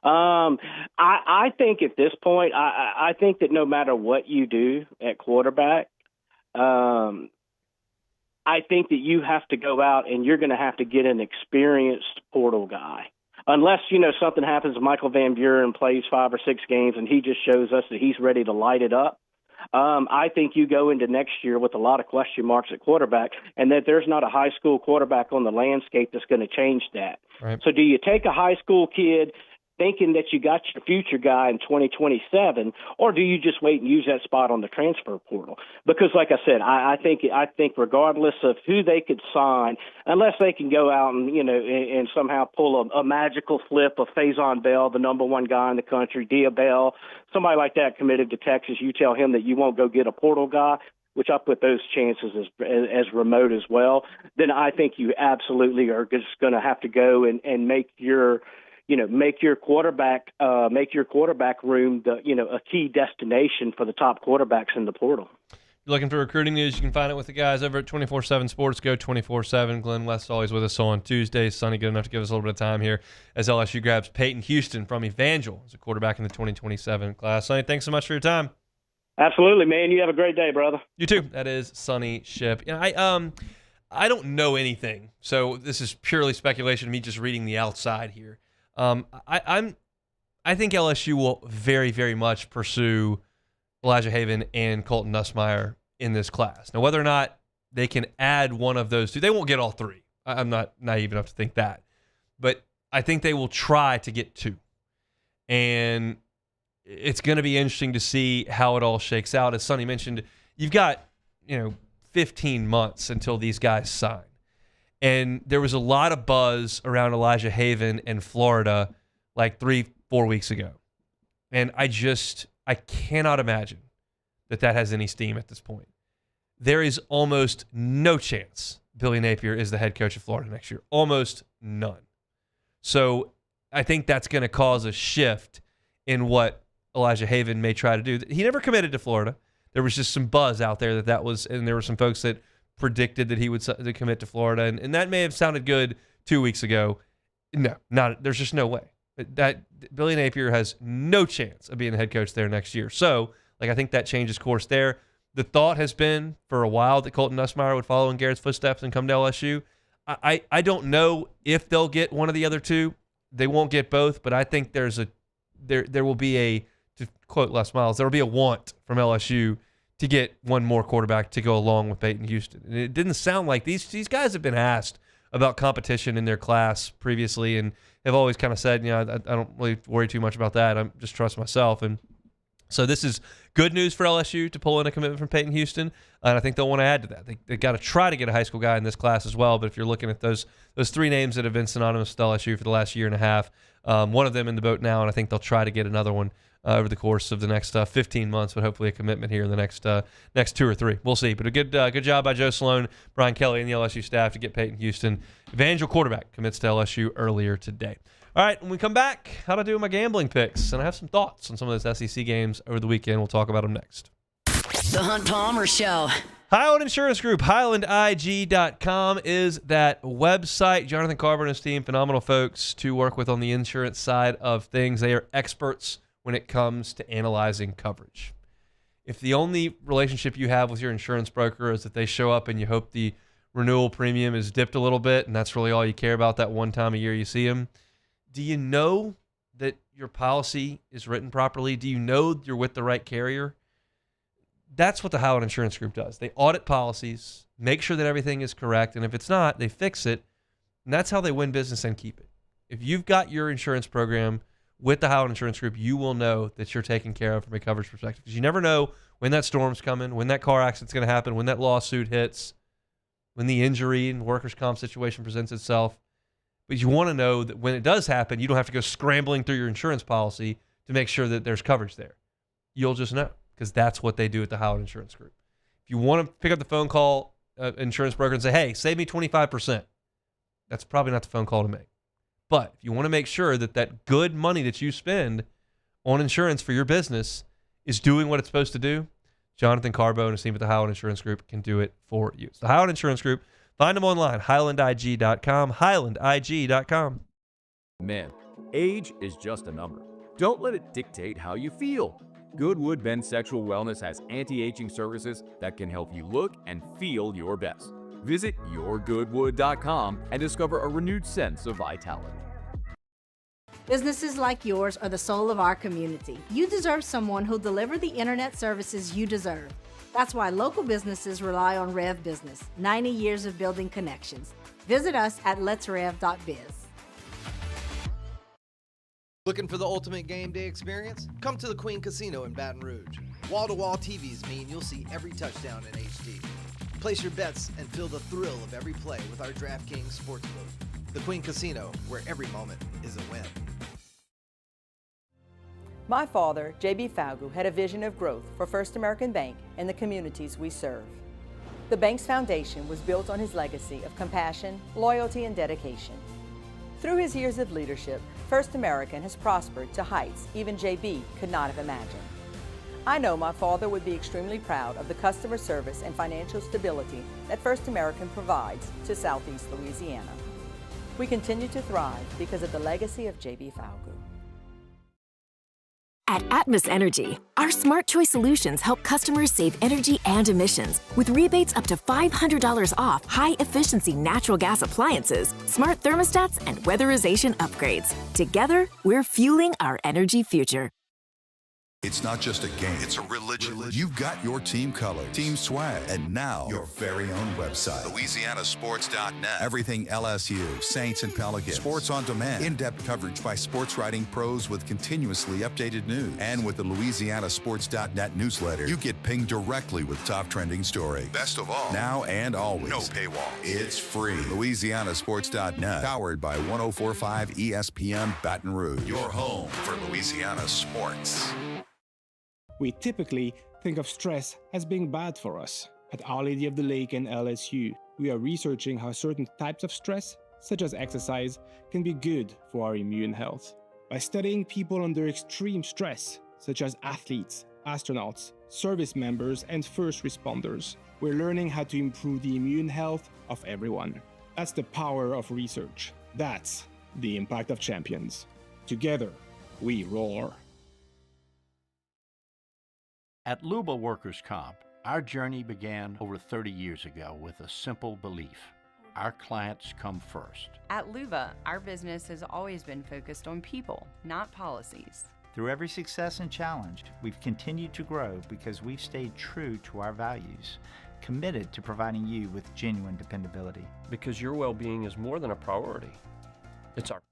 I think at this point, I think that no matter what you do at quarterback, I think that you have to go out and you're going to have to get an experienced portal guy. Unless, something happens to Michael Van Buren, plays 5 or 6 games, and he just shows us that he's ready to light it up. I think you go into next year with a lot of question marks at quarterback, and that there's not a high school quarterback on the landscape that's going to change that. Right. So do you take a high school kid thinking that you got your future guy in 2027, or do you just wait and use that spot on the transfer portal? Because, like I said, I think regardless of who they could sign, unless they can go out and somehow pull a magical flip of Faison Bell, the number one guy in the country, Dia Bell, somebody like that committed to Texas, you tell him that you won't go get a portal guy, which I put those chances as remote as well, then I think you absolutely are just going to have to go and make your quarterback room a key destination for the top quarterbacks in the portal. You're looking for recruiting news, you can find it with the guys over at 24/7 Sports. Go 24/7. Glenn West always with us on Tuesdays. Sonny good enough to give us a little bit of time here as LSU grabs Peyton Houston from Evangel as a quarterback in the 2027 class. Sonny, thanks so much for your time. Absolutely, man. You have a great day, brother. You too. That is Sonny Ship. I don't know anything, so this is purely speculation, me just reading the outside here. I think LSU will very, very much pursue Elijah Haven and Colton Nusmeier in this class. Now, whether or not they can add one of those two, they won't get all three. I'm not naive enough to think that. But I think they will try to get two. And it's going to be interesting to see how it all shakes out. As Sonny mentioned, you've got, 15 months until these guys sign. And there was a lot of buzz around Elijah Haven in Florida like 3-4 weeks ago. And I cannot imagine that has any steam at this point. There is almost no chance Billy Napier is the head coach of Florida next year. Almost none. So I think that's going to cause a shift in what Elijah Haven may try to do. He never committed to Florida. There was just some buzz out there that was, and there were some folks that predicted that he would commit to Florida, and that may have sounded good 2 weeks ago. No, there's just no way. That Billy Napier has no chance of being the head coach there next year. So, I think that changes course there. The thought has been for a while that Colton Nusmeier would follow in Garrett's footsteps and come to LSU. I don't know if they'll get one of the other two. They won't get both, but I think there will be a, to quote Les Miles, there will be a want from LSU to get one more quarterback to go along with Peyton Houston. And it didn't sound like these guys have been asked about competition in their class previously and have always kind of said, I don't really worry too much about that. I just trust myself. And so this is good news for LSU to pull in a commitment from Peyton Houston, and I think they'll want to add to that. They've got to try to get a high school guy in this class as well, but if you're looking at those three names that have been synonymous with LSU for the last year and a half, one of them in the boat now, and I think they'll try to get another one over the course of the next 15 months, but hopefully a commitment here in the next 2 or 3. We'll see. But a good job by Joe Sloan, Brian Kelly, and the LSU staff to get Peyton Houston. Evangel quarterback commits to LSU earlier today. All right, when we come back, how to do my gambling picks, and I have some thoughts on some of those SEC games over the weekend. We'll talk about them next. The Hunt Palmer Show. Highland Insurance Group, HighlandIG.com is that website. Jonathan Carver and his team, phenomenal folks to work with on the insurance side of things. They are experts when it comes to analyzing coverage. If the only relationship you have with your insurance broker is that they show up and you hope the renewal premium is dipped a little bit, and that's really all you care about that one time a year you see them, do you know that your policy is written properly? Do you know you're with the right carrier? That's what the Highland Insurance Group does. They audit policies, make sure that everything is correct, and if it's not, they fix it. And that's how they win business and keep it. If you've got your insurance program with the Howard Insurance Group, you will know that you're taken care of from a coverage perspective. Because you never know when that storm's coming, when that car accident's going to happen, when that lawsuit hits, when the injury and workers' comp situation presents itself. But you want to know that when it does happen, you don't have to go scrambling through your insurance policy to make sure that there's coverage there. You'll just know, because that's what they do at the Howard Insurance Group. If you want to pick up the phone, call insurance broker and say, hey, save me 25%, that's probably not the phone call to make. But if you want to make sure that that good money that you spend on insurance for your business is doing what it's supposed to do, Jonathan Carbo and his team at the Highland Insurance Group can do it for you. It's the Highland Insurance Group. Find them online, highlandig.com, highlandig.com. Man, age is just a number. Don't let it dictate how you feel. Goodwood Men's Sexual Wellness has anti-aging services that can help you look and feel your best. Visit yourgoodwood.com and discover a renewed sense of vitality. Businesses like yours are the soul of our community. You deserve someone who'll deliver the internet services you deserve. That's why local businesses rely on Rev Business, 90 years of building connections. Visit us at letsrev.biz. Looking for the ultimate game day experience? Come to the Queen Casino in Baton Rouge. Wall-to-wall TVs mean you'll see every touchdown in HD. Place your bets and feel the thrill of every play with our DraftKings Sportsbook. The Queen Casino, where every moment is a win. My father, J.B. Falgu, had a vision of growth for First American Bank and the communities we serve. The bank's foundation was built on his legacy of compassion, loyalty, and dedication. Through his years of leadership, First American has prospered to heights even J.B. could not have imagined. I know my father would be extremely proud of the customer service and financial stability that First American provides to Southeast Louisiana. We continue to thrive because of the legacy of J.B. Falgu. At Atmos Energy, our Smart Choice solutions help customers save energy and emissions with rebates up to $500 off high-efficiency natural gas appliances, smart thermostats, and weatherization upgrades. Together, we're fueling our energy future. It's not just a game, it's a religion. You've got your team color, team swag, and now your very own website. LouisianaSports.net. Everything LSU, Saints, and Pelicans. Sports on demand. In-depth coverage by sports writing pros with continuously updated news. And with the LouisianaSports.net newsletter, you get pinged directly with top trending stories. Best of all, now and always, no paywall. It's free. LouisianaSports.net. Powered by 104.5 ESPN Baton Rouge. Your home for Louisiana sports. We typically think of stress as being bad for us. At Our Lady of the Lake and LSU, we are researching how certain types of stress, such as exercise, can be good for our immune health. By studying people under extreme stress, such as athletes, astronauts, service members, and first responders, we're learning how to improve the immune health of everyone. That's the power of research. That's the impact of champions. Together, we roar. At Luba Workers' Comp, our journey began over 30 years ago with a simple belief. Our clients come first. At Luba, our business has always been focused on people, not policies. Through every success and challenge, we've continued to grow because we've stayed true to our values, committed to providing you with genuine dependability. Because your well-being is more than a priority. It's our...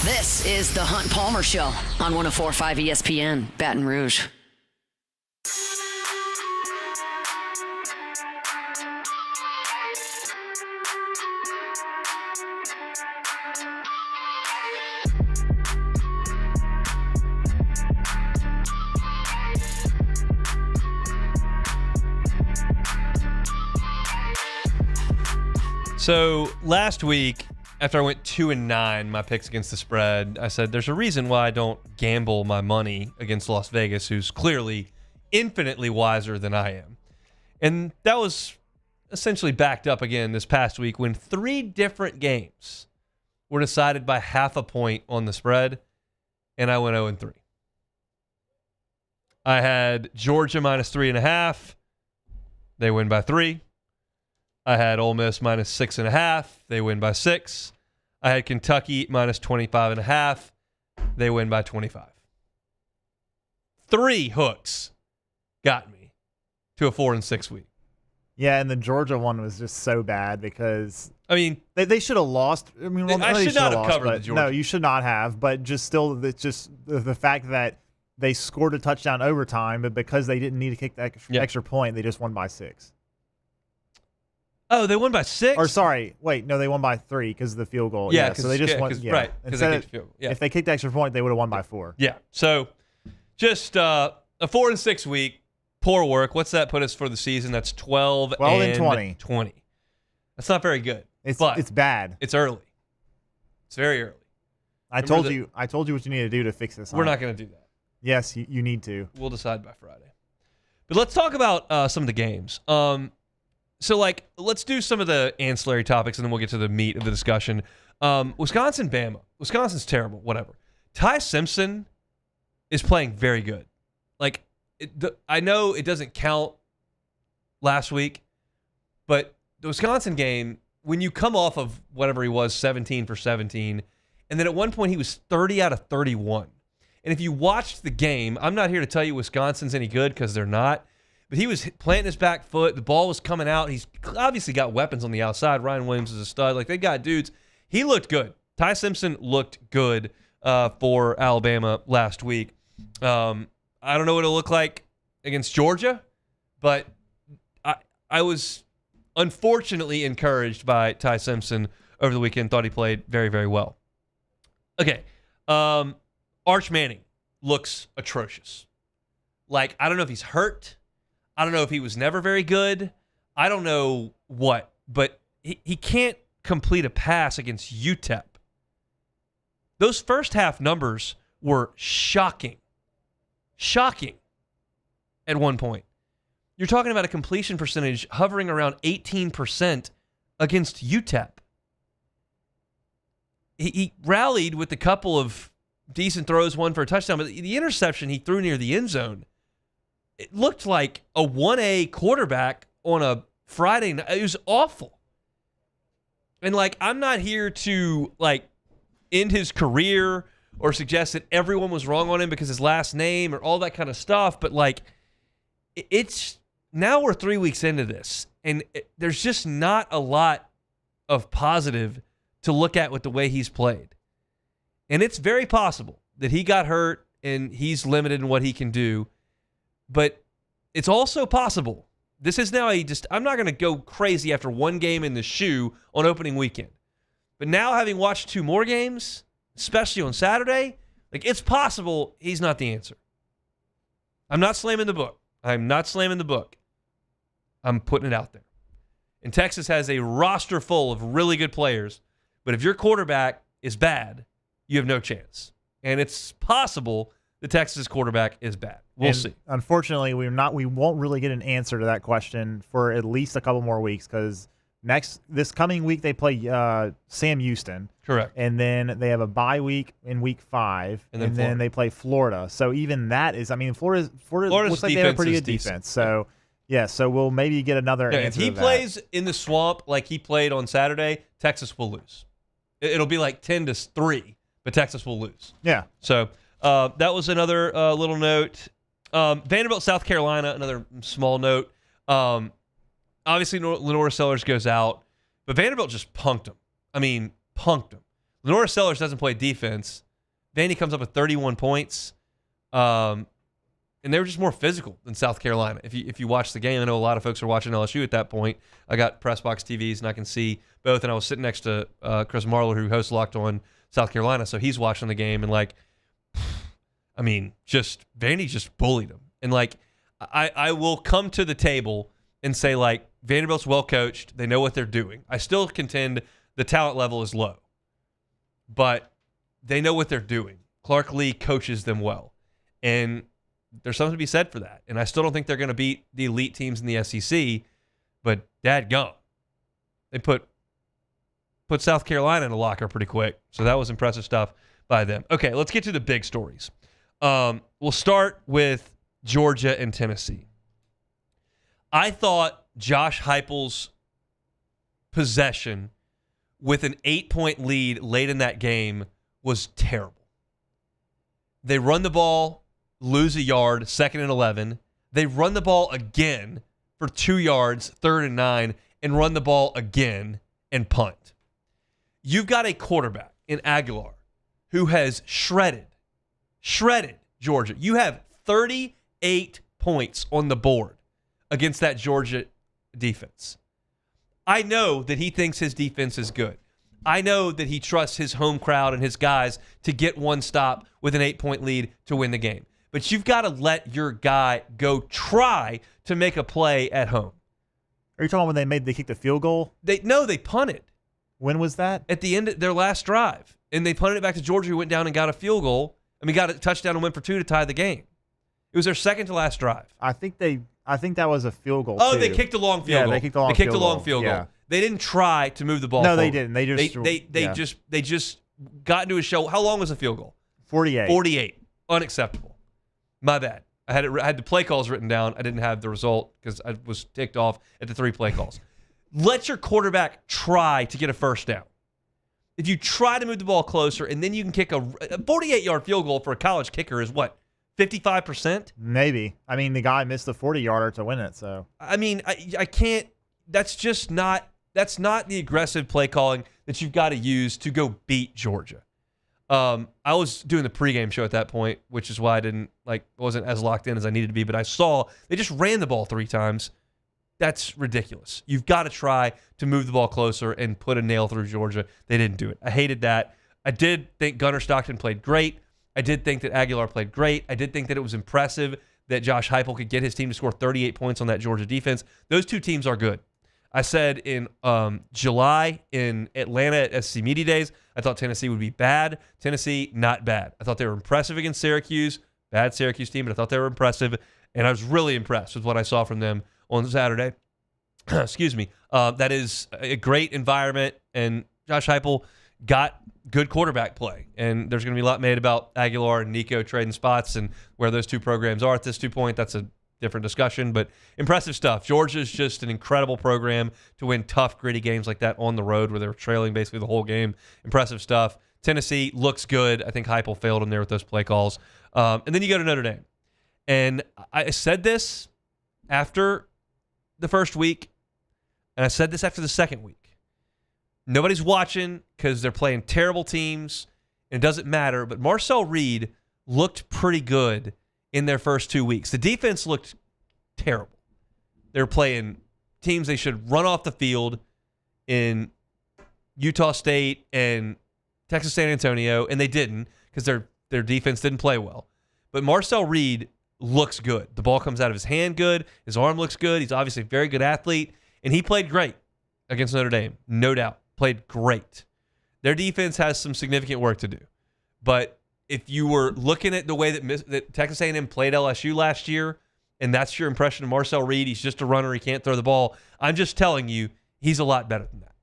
This is the Hunt Palmer Show on 104.5 ESPN, Baton Rouge. So last week, after I went 2-9, my picks against the spread, I said there's a reason why I don't gamble my money against Las Vegas, who's clearly infinitely wiser than I am. And that was essentially backed up again this past week when 3 different games were decided by half a point on the spread, and I went 0-3. I had Georgia minus 3.5. They win by 3. I had Ole Miss minus 6.5. They win by 6. I had Kentucky minus 25.5. They win by 25. 3 hooks got me to a 4-6 week. Yeah, and the Georgia one was just so bad because I mean, they should have lost. I mean, I should not have covered the Georgia. No, you should not have. But just still, it's just the fact that they scored a touchdown overtime, but because they didn't need to kick that extra point, they just won by 6. Oh, they won by 6? Or sorry, wait, no, they won by 3 because of the field goal. Yeah, so they just won. Right, because they kicked the field goal. If they kicked the extra point, they would have won by 4. Yeah, so just a 4-6 week, poor work. What's that put us for the season? That's 12 and 20. That's not very good. It's bad. It's early. It's very early. I told you what you need to do to fix this. We're not going to do that. Yes, you need to. We'll decide by Friday. But let's talk about some of the games. So, let's do some of the ancillary topics, and then we'll get to the meat of the discussion. Wisconsin, Bama. Wisconsin's terrible, whatever. Ty Simpson is playing very good. I know it doesn't count last week, but the Wisconsin game, when you come off of whatever he was, 17 for 17, and then at one point he was 30 out of 31. And if you watched the game, I'm not here to tell you Wisconsin's any good because they're not, but he was planting his back foot. The ball was coming out. He's obviously got weapons on the outside. Ryan Williams is a stud. They got dudes. He looked good. Ty Simpson looked good for Alabama last week. I don't know what it'll look like against Georgia, but I was unfortunately encouraged by Ty Simpson over the weekend. Thought he played very, very well. Okay. Arch Manning looks atrocious. I don't know if he's hurt. I don't know if he was never very good. I don't know what, but he can't complete a pass against UTEP. Those first half numbers were shocking. Shocking at one point. You're talking about a completion percentage hovering around 18% against UTEP. He rallied with a couple of decent throws, one for a touchdown, but the interception he threw near the end zone, it looked like a 1A quarterback on a Friday night. It was awful. And I'm not here to end his career or suggest that everyone was wrong on him because his last name or all that kind of stuff, but it's now we're 3 weeks into this, and there's just not a lot of positive to look at with the way he's played. And it's very possible that he got hurt and he's limited in what he can do. But it's also possible. This is now I'm not going to go crazy after one game in the shoe on opening weekend. But now having watched 2 more games, especially on Saturday, it's possible he's not the answer. I'm not slamming the book. I'm not slamming the book. I'm putting it out there. And Texas has a roster full of really good players. But if your quarterback is bad, you have no chance. And it's possible the Texas quarterback is bad. We'll see. Unfortunately, we won't really get an answer to that question for at least a couple more weeks because this coming week they play Sam Houston. Correct. And then they have a bye week in week 5, and then they play Florida. So even that is, Florida looks like they have a pretty good defense. So so we'll maybe get another answer. If he plays in the swamp like he played on Saturday, Texas will lose. It'll be 10-3, but Texas will lose. Yeah. So that was another little note. Vanderbilt, South Carolina, another small note. Obviously, Lenora Sellers goes out, but Vanderbilt just punked him. Punked him. Lenora Sellers doesn't play defense. Vandy comes up with 31 points. And they were just more physical than South Carolina. If you watch the game, I know a lot of folks are watching LSU at that point. I got press box TVs, and I can see both. And I was sitting next to Chris Marler, who hosts Locked On South Carolina, so he's watching the game, and just Vandy just bullied him. And I will come to the table and say Vanderbilt's well coached. They know what they're doing. I still contend the talent level is low, but they know what they're doing. Clark Lee coaches them well, and there's something to be said for that. And I still don't think they're going to beat the elite teams in the SEC, but dadgum, they put South Carolina in a locker pretty quick. So that was impressive stuff by them. Okay, let's get to the big stories. We'll start with Georgia and Tennessee. I thought Josh Heupel's possession with an 8-point lead late in that game was terrible. They run the ball, lose a yard, 2nd and 11. They run the ball again for 2 yards, 3rd and 9, and run the ball again and punt. You've got a quarterback in Aguilar who has shredded Georgia. You have 38 points on the board against that Georgia defense. I know that he thinks his defense is good. I know that he trusts his home crowd and his guys to get one stop with an 8-point lead to win the game. But you've got to let your guy go try to make a play at home. Are you talking about when they kicked the field goal? They punted. When was that? At the end of their last drive. And they punted it back to Georgia, who went down and got a field goal. Got a touchdown and went for 2 to tie the game. It was their second to last drive. I think that was a field goal. Oh, too. They kicked a long field goal. They kicked a long field goal. Yeah. They didn't try to move the ball. No, forward. they didn't. They just got into a show. How long was the field goal? 48. 48. Unacceptable. My bad. I had the play calls written down. I didn't have the result because I was ticked off at the 3 play calls. Let your quarterback try to get a first down. If you try to move the ball closer and then you can kick a 48-yard field goal for a college kicker is what, 55%? Maybe. The guy missed the 40-yarder to win it. So I can't. That's not the aggressive play calling that you've got to use to go beat Georgia. I was doing the pregame show at that point, which is why I wasn't as locked in as I needed to be. But I saw they just ran the ball 3 times. That's ridiculous. You've got to try to move the ball closer and put a nail through Georgia. They didn't do it. I hated that. I did think Gunnar Stockton played great. I did think that Aguilar played great. I did think that it was impressive that Josh Heupel could get his team to score 38 points on that Georgia defense. Those 2 teams are good. I said in July in Atlanta at SEC Media Days, I thought Tennessee would be bad. Tennessee, not bad. I thought they were impressive against Syracuse. Bad Syracuse team, but I thought they were impressive. And I was really impressed with what I saw from them on Saturday. Excuse me. That is a great environment, and Josh Heupel got good quarterback play. And there's going to be a lot made about Aguilar and Nico trading spots and where those 2 programs are at this 2 point. That's a different discussion, but impressive stuff. Georgia's just an incredible program to win tough, gritty games like that on the road where they're trailing basically the whole game. Impressive stuff. Tennessee looks good. I think Heupel failed in there with those play calls. And then you go to Notre Dame. And I said this after the first week, and I said this after the second week. Nobody's watching because they're playing terrible teams, and it doesn't matter, but Marcel Reed looked pretty good in their first 2 weeks. The defense looked terrible. They were playing teams they should run off the field in Utah State and Texas San Antonio, and they didn't because their defense didn't play well. But Marcel Reed looks good. The ball comes out of his hand good. His arm looks good. He's obviously a very good athlete, and he played great against Notre Dame, no doubt. Played great. Their defense has some significant work to do. But if you were looking at the way that Texas A&M played LSU last year, and that's your impression of Marcel Reed, he's just a runner, he can't throw the ball, I'm just telling you, he's a lot better than that.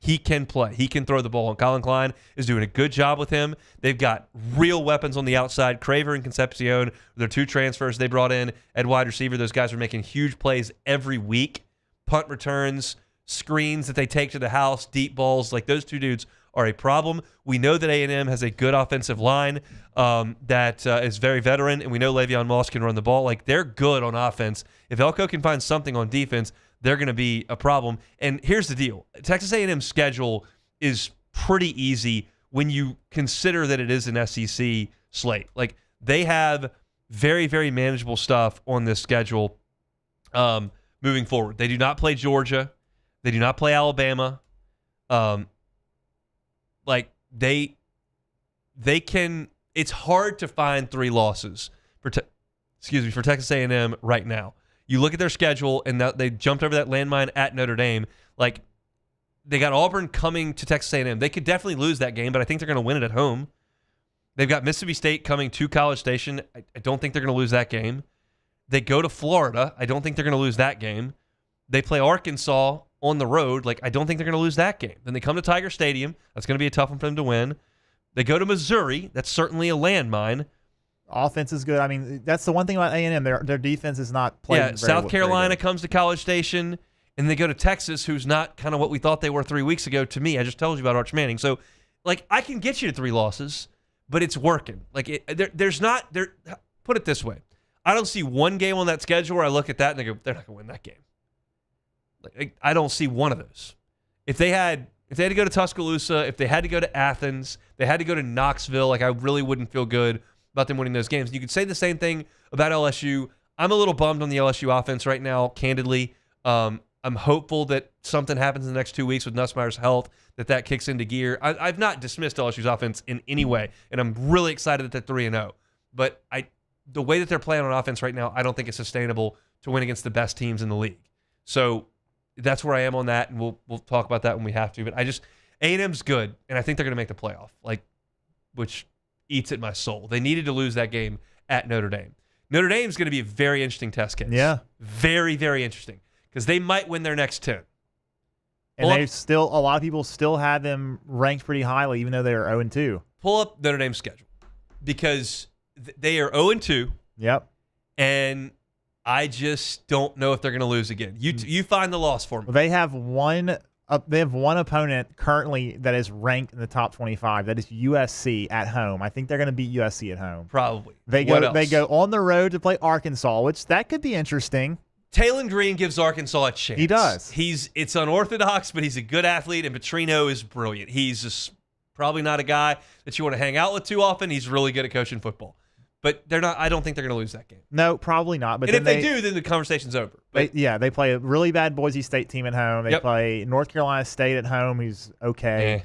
He can play. He can throw the ball, and Colin Klein is doing a good job with him. They've got real weapons on the outside. Craver and Concepcion, their 2 transfers they brought in at wide receiver. Those guys are making huge plays every week. Punt returns, screens that they take to the house, deep balls. Those 2 dudes are a problem. We know that A&M has a good offensive line that is very veteran, and we know Le'Veon Moss can run the ball. They're good on offense. If Elko can find something on defense, they're going to be a problem. And here's the deal. Texas A&M's schedule is pretty easy when you consider that it is an SEC slate. They have very, very manageable stuff on this schedule moving forward. They do not play Georgia. They do not play Alabama. They can. It's hard to find 3 losses for Texas A&M right now. You look at their schedule, and they jumped over that landmine at Notre Dame. They got Auburn coming to Texas A&M. They could definitely lose that game, but I think they're going to win it at home. They've got Mississippi State coming to College Station. I don't think they're going to lose that game. They go to Florida. I don't think they're going to lose that game. They play Arkansas on the road. I don't think they're going to lose that game. Then they come to Tiger Stadium. That's going to be a tough one for them to win. They go to Missouri. That's certainly a landmine. Offense is good. That's the one thing about A&M. Their defense is not playing very South Carolina comes to College Station, and they go to Texas, who's not kind of what we thought they were 3 weeks ago to me. I just told you about Arch Manning. So, I can get you to 3 losses, but it's working. There's not – put it this way. I don't see one game on that schedule where I look at that and I go, they're not going to win that game. I don't see one of those. If they had If they had to go to Tuscaloosa, if they had to go to Athens, they had to go to Knoxville, like I really wouldn't feel good about them winning those games. You could say the same thing about LSU. I'm a little bummed on the LSU offense right now, candidly. I'm hopeful that something happens in the next 2 weeks with Nusmeier's health, that kicks into gear. I've not dismissed LSU's offense in any way, and I'm really excited that they're 3-0. But the way that they're playing on offense right now, I don't think it's sustainable to win against the best teams in the league. So that's where I am on that, and we'll talk about that when we have to. But A&M's good, and I think they're going to make the playoff, which eats at my soul. They needed to lose that game at Notre Dame. Notre Dame's going to be a very interesting test case. Yeah. Very, very interesting, because they might win their next 10. And a lot of people still have them ranked pretty highly, even though they are 0-2. Pull up Notre Dame's schedule, because they are 0-2. Yep. And I just don't know if they're going to lose again. You find the loss for me. They have one opponent currently that is ranked in the top 25. That is USC at home. I think they're going to beat USC at home. Probably. They go on the road to play Arkansas, which that could be interesting. Talon Green gives Arkansas a chance. He does. It's unorthodox, but he's a good athlete, and Petrino is brilliant. He's just probably not a guy that you want to hang out with too often. He's really good at coaching football. But they're not. I don't think they're going to lose that game. No, probably not. But and if they do, then the conversation's over. But they play a really bad Boise State team at home. They play North Carolina State at home, who's okay.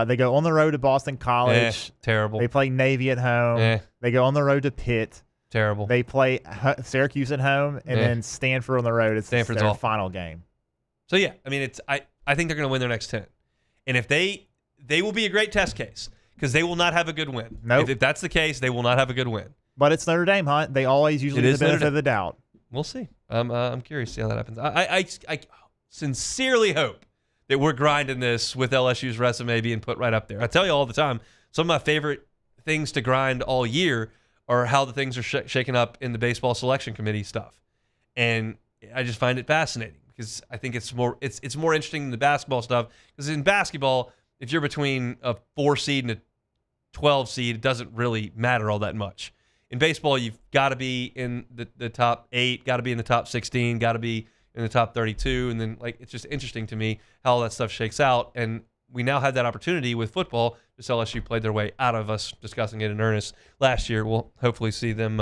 They go on the road to Boston College. Terrible. They play Navy at home. They go on the road to Pitt. Terrible. They play Syracuse at home, and then Stanford on the road. It's Stanford's their awful. final game. So yeah, I mean, I think they're going to win their next 10, and if they will be a great test case, because they will not have a good win. Nope. If that's the case, they will not have a good win. But it's Notre Dame, Hunt. They always usually get the benefit of the doubt. We'll see. I'm curious to see how that happens. I sincerely hope that we're grinding this with LSU's resume being put right up there. I tell you all the time, some of my favorite things to grind all year are how the things are shaken up in the baseball selection committee stuff. And I just find it fascinating, because I think it's more interesting than the basketball stuff. Because in basketball, if you're between a 4 seed and a 12 seed, it doesn't really matter all that much. In baseball, you've got to be in the top 8, got to be in the top 16, got to be in the top 32, and then it's just interesting to me how all that stuff shakes out. And we now have that opportunity with football. Just LSU played their way out of us discussing it in earnest last year. We'll hopefully see them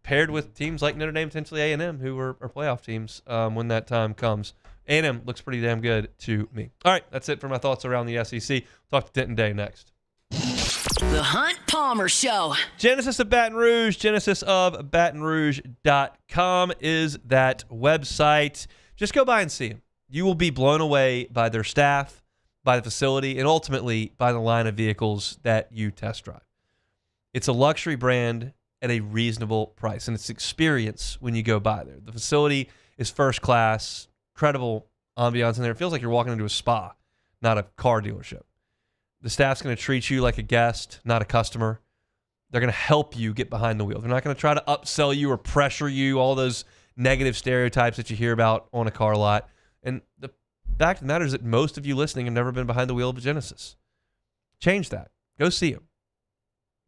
paired with teams like Notre Dame, potentially A&M, who are playoff teams when that time comes. A&M looks pretty damn good to me. All right, that's it for my thoughts around the SEC. Talk to Denton Day next. The Hunt Palmer Show. Genesis of Baton Rouge, genesisofbatonrouge.com is that website. Just go by and see them. You will be blown away by their staff, by the facility, and ultimately by the line of vehicles that you test drive. It's a luxury brand at a reasonable price, and it's experience when you go by there. The facility is first class, incredible ambiance in there. It feels like you're walking into a spa, not a car dealership. The staff's going to treat you like a guest, not a customer. They're going to help you get behind the wheel. They're not going to try to upsell you or pressure you, all those negative stereotypes that you hear about on a car lot. And the fact of the matter is that most of you listening have never been behind the wheel of a Genesis. Change that. Go see them.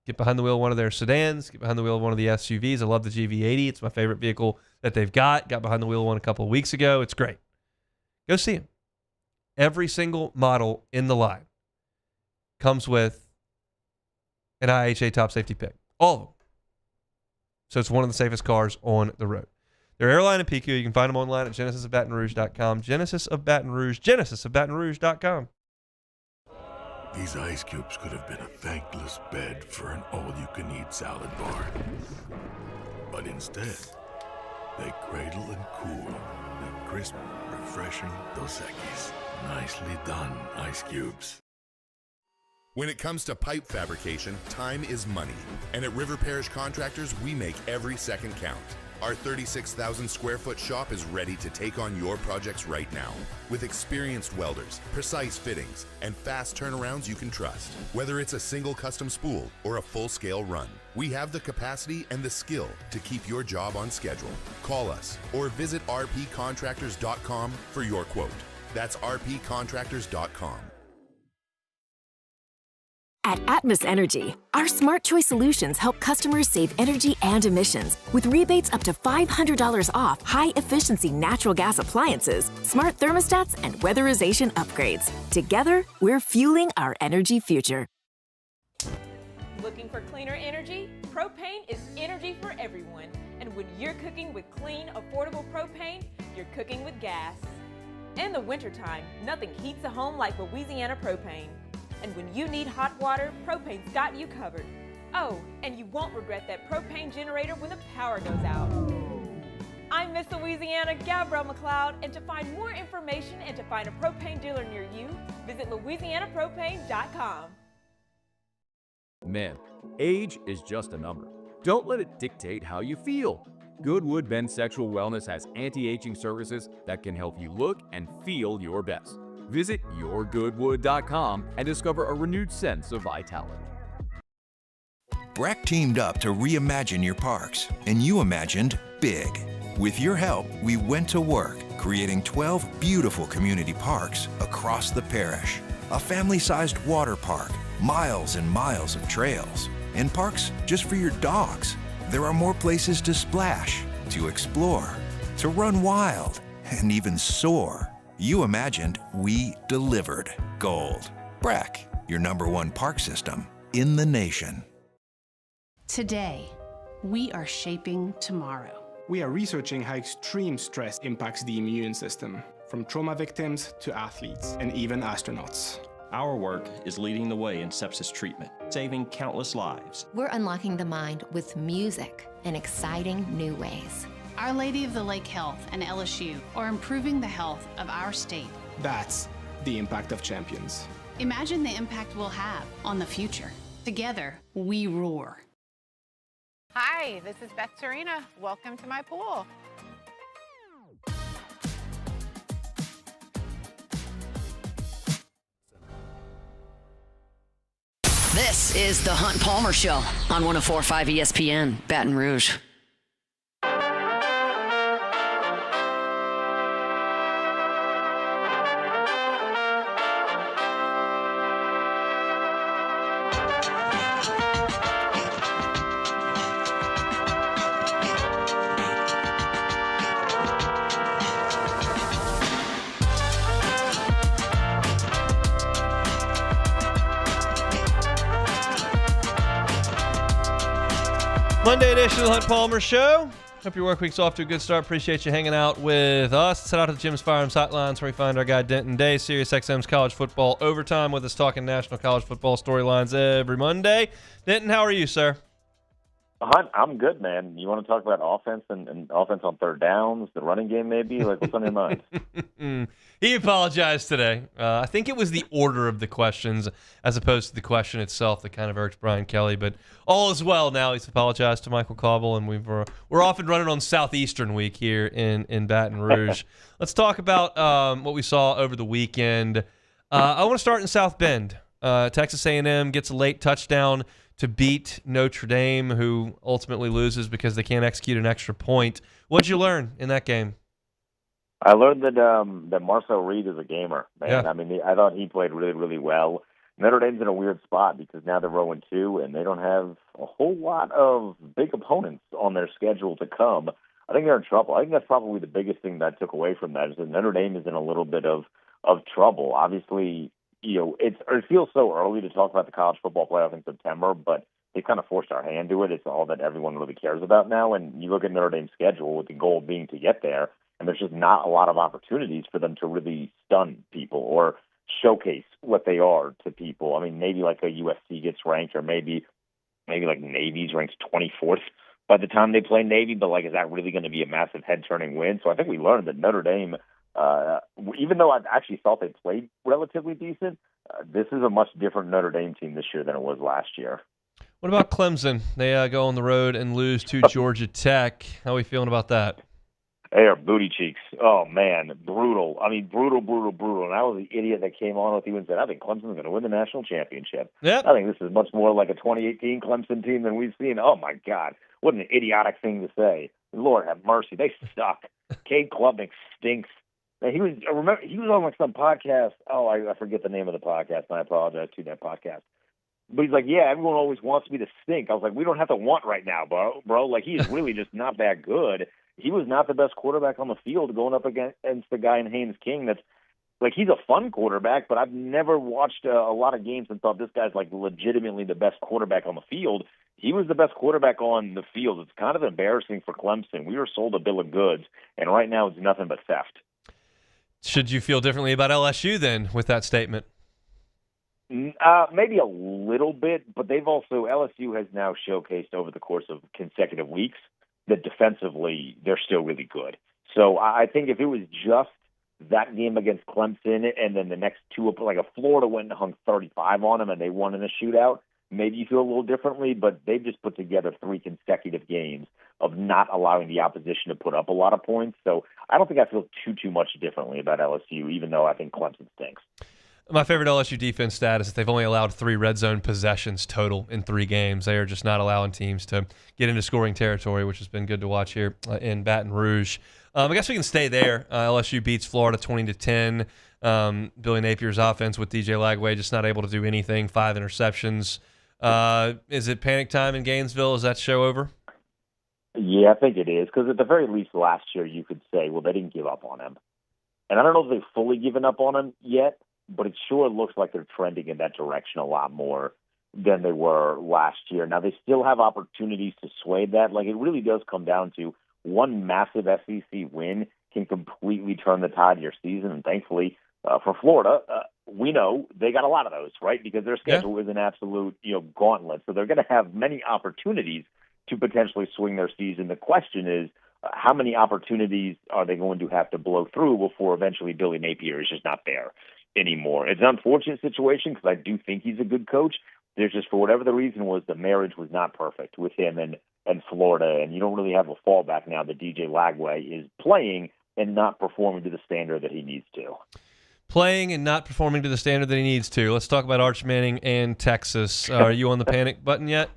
Get behind the wheel of one of their sedans. Get behind the wheel of one of the SUVs. I love the GV80. It's my favorite vehicle that they've got. Got behind the wheel of one a couple of weeks ago. It's great. Go see them. Every single model in the line comes with an IHA top safety pick. All of them. So it's one of the safest cars on the road. They're airline and PQ. You can find them online at genesisofbatonrouge.com. genesisofbatonrouge.com. These ice cubes could have been a thankless bed for an all-you-can-eat salad bar. But instead, they cradle and cool the crisp, refreshing Dos Equis. Nicely done, ice cubes. When it comes to pipe fabrication, time is money. And at River Parish Contractors, we make every second count. Our 36,000 square foot shop is ready to take on your projects right now. With experienced welders, precise fittings, and fast turnarounds you can trust. Whether it's a single custom spool or a full-scale run, we have the capacity and the skill to keep your job on schedule. Call us or visit rpcontractors.com for your quote. That's rpcontractors.com. At Atmos Energy, our Smart Choice solutions help customers save energy and emissions with rebates up to $500 off high-efficiency natural gas appliances, smart thermostats, and weatherization upgrades. Together, we're fueling our energy future. Looking for cleaner energy? Propane is energy for everyone. And when you're cooking with clean, affordable propane, you're cooking with gas. In the wintertime, nothing heats a home like Louisiana propane. And when you need hot water, propane's got you covered. Oh, and you won't regret that propane generator when the power goes out. I'm Miss Louisiana, Gabrielle McLeod, and to find more information and to find a propane dealer near you, visit louisianapropane.com. Men, age is just a number. Don't let it dictate how you feel. Goodwood Men's Sexual Wellness has anti-aging services that can help you look and feel your best. Visit yourgoodwood.com and discover a renewed sense of vitality. BRAC teamed up to reimagine your parks, and you imagined big. With your help, we went to work, creating 12 beautiful community parks across the parish. A family-sized water park, miles and miles of trails, and parks just for your dogs. There are more places to splash, to explore, to run wild, and even soar. You imagined, we delivered. Gold. BRAC, your #1 park system in the nation. Today, we are shaping tomorrow. We are researching how extreme stress impacts the immune system, from trauma victims to athletes and even astronauts. Our work is leading the way in sepsis treatment, saving countless lives. We're unlocking the mind with music in exciting new ways. Our Lady of the Lake Health and LSU are improving the health of our state. That's the impact of champions. Imagine the impact we'll have on the future. Together, we roar. Hi, this is Beth Serena. Welcome to my pool. This is the Hunt Palmer Show on 104.5 ESPN, Baton Rouge. Monday edition of the Hunt Palmer Show. Hope your work week's off to a good start. Appreciate you hanging out with us. Let's head out to the Jim's Firearms Hotlines where we find our guy Denton Day, SiriusXM's College Football Overtime, with us talking national college football storylines every Monday. Denton, how are you, sir? Hunt, I'm good, man. You want to talk about offense and offense on third downs, the running game maybe? Like, what's on your mind? He apologized today. I think it was the order of the questions as opposed to the question itself that kind of irked Brian Kelly. But all is well now. He's apologized to Michael Cauble, and we're off and running on Southeastern Week here in Baton Rouge. Let's talk about what we saw over the weekend. I want to start in South Bend. Texas A&M gets a late touchdown to beat Notre Dame, who ultimately loses because they can't execute an extra point. What'd you learn in that game? I learned that Marcel Reed is a gamer, man. Yeah. I mean, I thought he played really, really well. Notre Dame's in a weird spot because now they're 0-2, and they don't have a whole lot of big opponents on their schedule to come. I think they're in trouble. I think that's probably the biggest thing that I took away from that is that Notre Dame is in a little bit of trouble. Obviously, it feels so early to talk about the college football playoff in September, but they kind of forced our hand to it. It's all that everyone really cares about now. And you look at Notre Dame's schedule with the goal being to get there, and there's just not a lot of opportunities for them to really stun people or showcase what they are to people. I mean, maybe like a USC gets ranked, or maybe like Navy's ranked 24th by the time they play Navy, but like, is that really going to be a massive head-turning win? So I think we learned that Notre Dame, even though I actually thought they played relatively decent, this is a much different Notre Dame team this year than it was last year. What about Clemson? They go on the road and lose to Georgia Tech. How are we feeling about that? They are booty cheeks. Oh, man, brutal. I mean, brutal. And I was the idiot that came on with you and said, I think Clemson's going to win the national championship. Yep. I think this is much more like a 2018 Clemson team than we've seen. Oh, my God. What an idiotic thing to say. Lord have mercy. They suck. Cade Klubnik stinks. Now, he was on like some podcast. Oh, I forget the name of the podcast, and I apologize to that podcast. But he's like, yeah, everyone always wants me to stink. I was like, we don't have to want right now, bro. Like, he is really just not that good. He was not the best quarterback on the field going up against the guy in Haynes King. That's like, he's a fun quarterback, but I've never watched a lot of games and thought this guy's like legitimately the best quarterback on the field. He was the best quarterback on the field. It's kind of embarrassing for Clemson. We were sold a bill of goods, and right now it's nothing but theft. Should you feel differently about LSU then with that statement? Maybe a little bit, but LSU has now showcased over the course of consecutive weeks that defensively they're still really good. So I think if it was just that game against Clemson and then the next two, like a Florida went and hung 35 on them and they won in a shootout, maybe you feel a little differently, but they've just put together 3 consecutive games of not allowing the opposition to put up a lot of points. So I don't think I feel too much differently about LSU, even though I think Clemson stinks. My favorite LSU defense stat is that they've only allowed 3 red zone possessions total in 3 games. They are just not allowing teams to get into scoring territory, which has been good to watch here in Baton Rouge. I guess we can stay there. LSU beats Florida 20-10. Billy Napier's offense with DJ Lagway just not able to do anything. 5 interceptions. Is it panic time in Gainesville? Is that show over? Yeah, I think it is, because at the very least last year you could say, well, they didn't give up on him. And I don't know if they've fully given up on him yet, but it sure looks like they're trending in that direction a lot more than they were last year. Now, they still have opportunities to sway that. Like, it really does come down to one massive SEC win can completely turn the tide of your season. And thankfully, for Florida, we know they got a lot of those, right? Because their schedule is an absolute, gauntlet. So they're going to have many opportunities to potentially swing their season. The question is, how many opportunities are they going to have to blow through before eventually Billy Napier is just not there anymore? It's an unfortunate situation because I do think he's a good coach. There's just, for whatever the reason was, the marriage was not perfect with him and Florida, and you don't really have a fallback now that DJ Lagway is playing and not performing to the standard that he needs to. Playing and not performing to the standard that he needs to. Let's talk about Arch Manning and Texas. Are you on the panic button yet?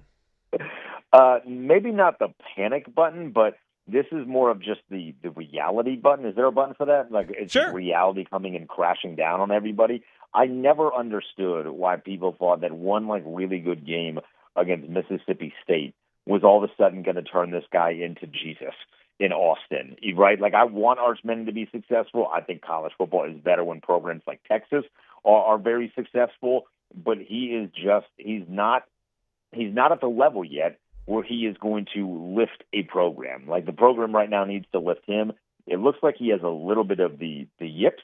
Maybe not the panic button, but this is more of just the reality button. Is there a button for that? Like, it's sure. Reality coming and crashing down on everybody. I never understood why people thought that one really good game against Mississippi State was all of a sudden going to turn this guy into Jesus in Austin, right? Like, I want Arch Manning to be successful. I think college football is better when programs like Texas are very successful, but he's not at the level yet where he is going to lift a program. Like, the program right now needs to lift him. It looks like he has a little bit of the yips.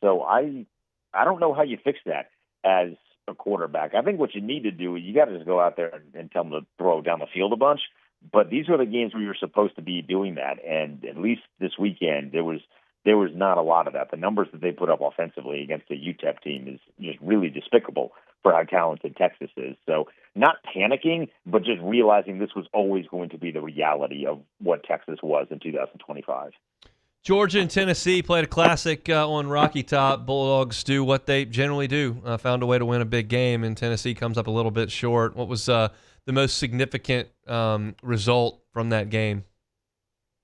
So I don't know how you fix that as a quarterback. I think what you need to do is you got to just go out there and tell him to throw down the field a bunch. But these are the games where you're supposed to be doing that. And at least this weekend, there was not a lot of that. The numbers that they put up offensively against the UTEP team is just really despicable for how talented Texas is. So not panicking, but just realizing this was always going to be the reality of what Texas was in 2025. Georgia and Tennessee played a classic on Rocky Top. Bulldogs do what they generally do, found a way to win a big game, and Tennessee comes up a little bit short. What was the most significant result from that game?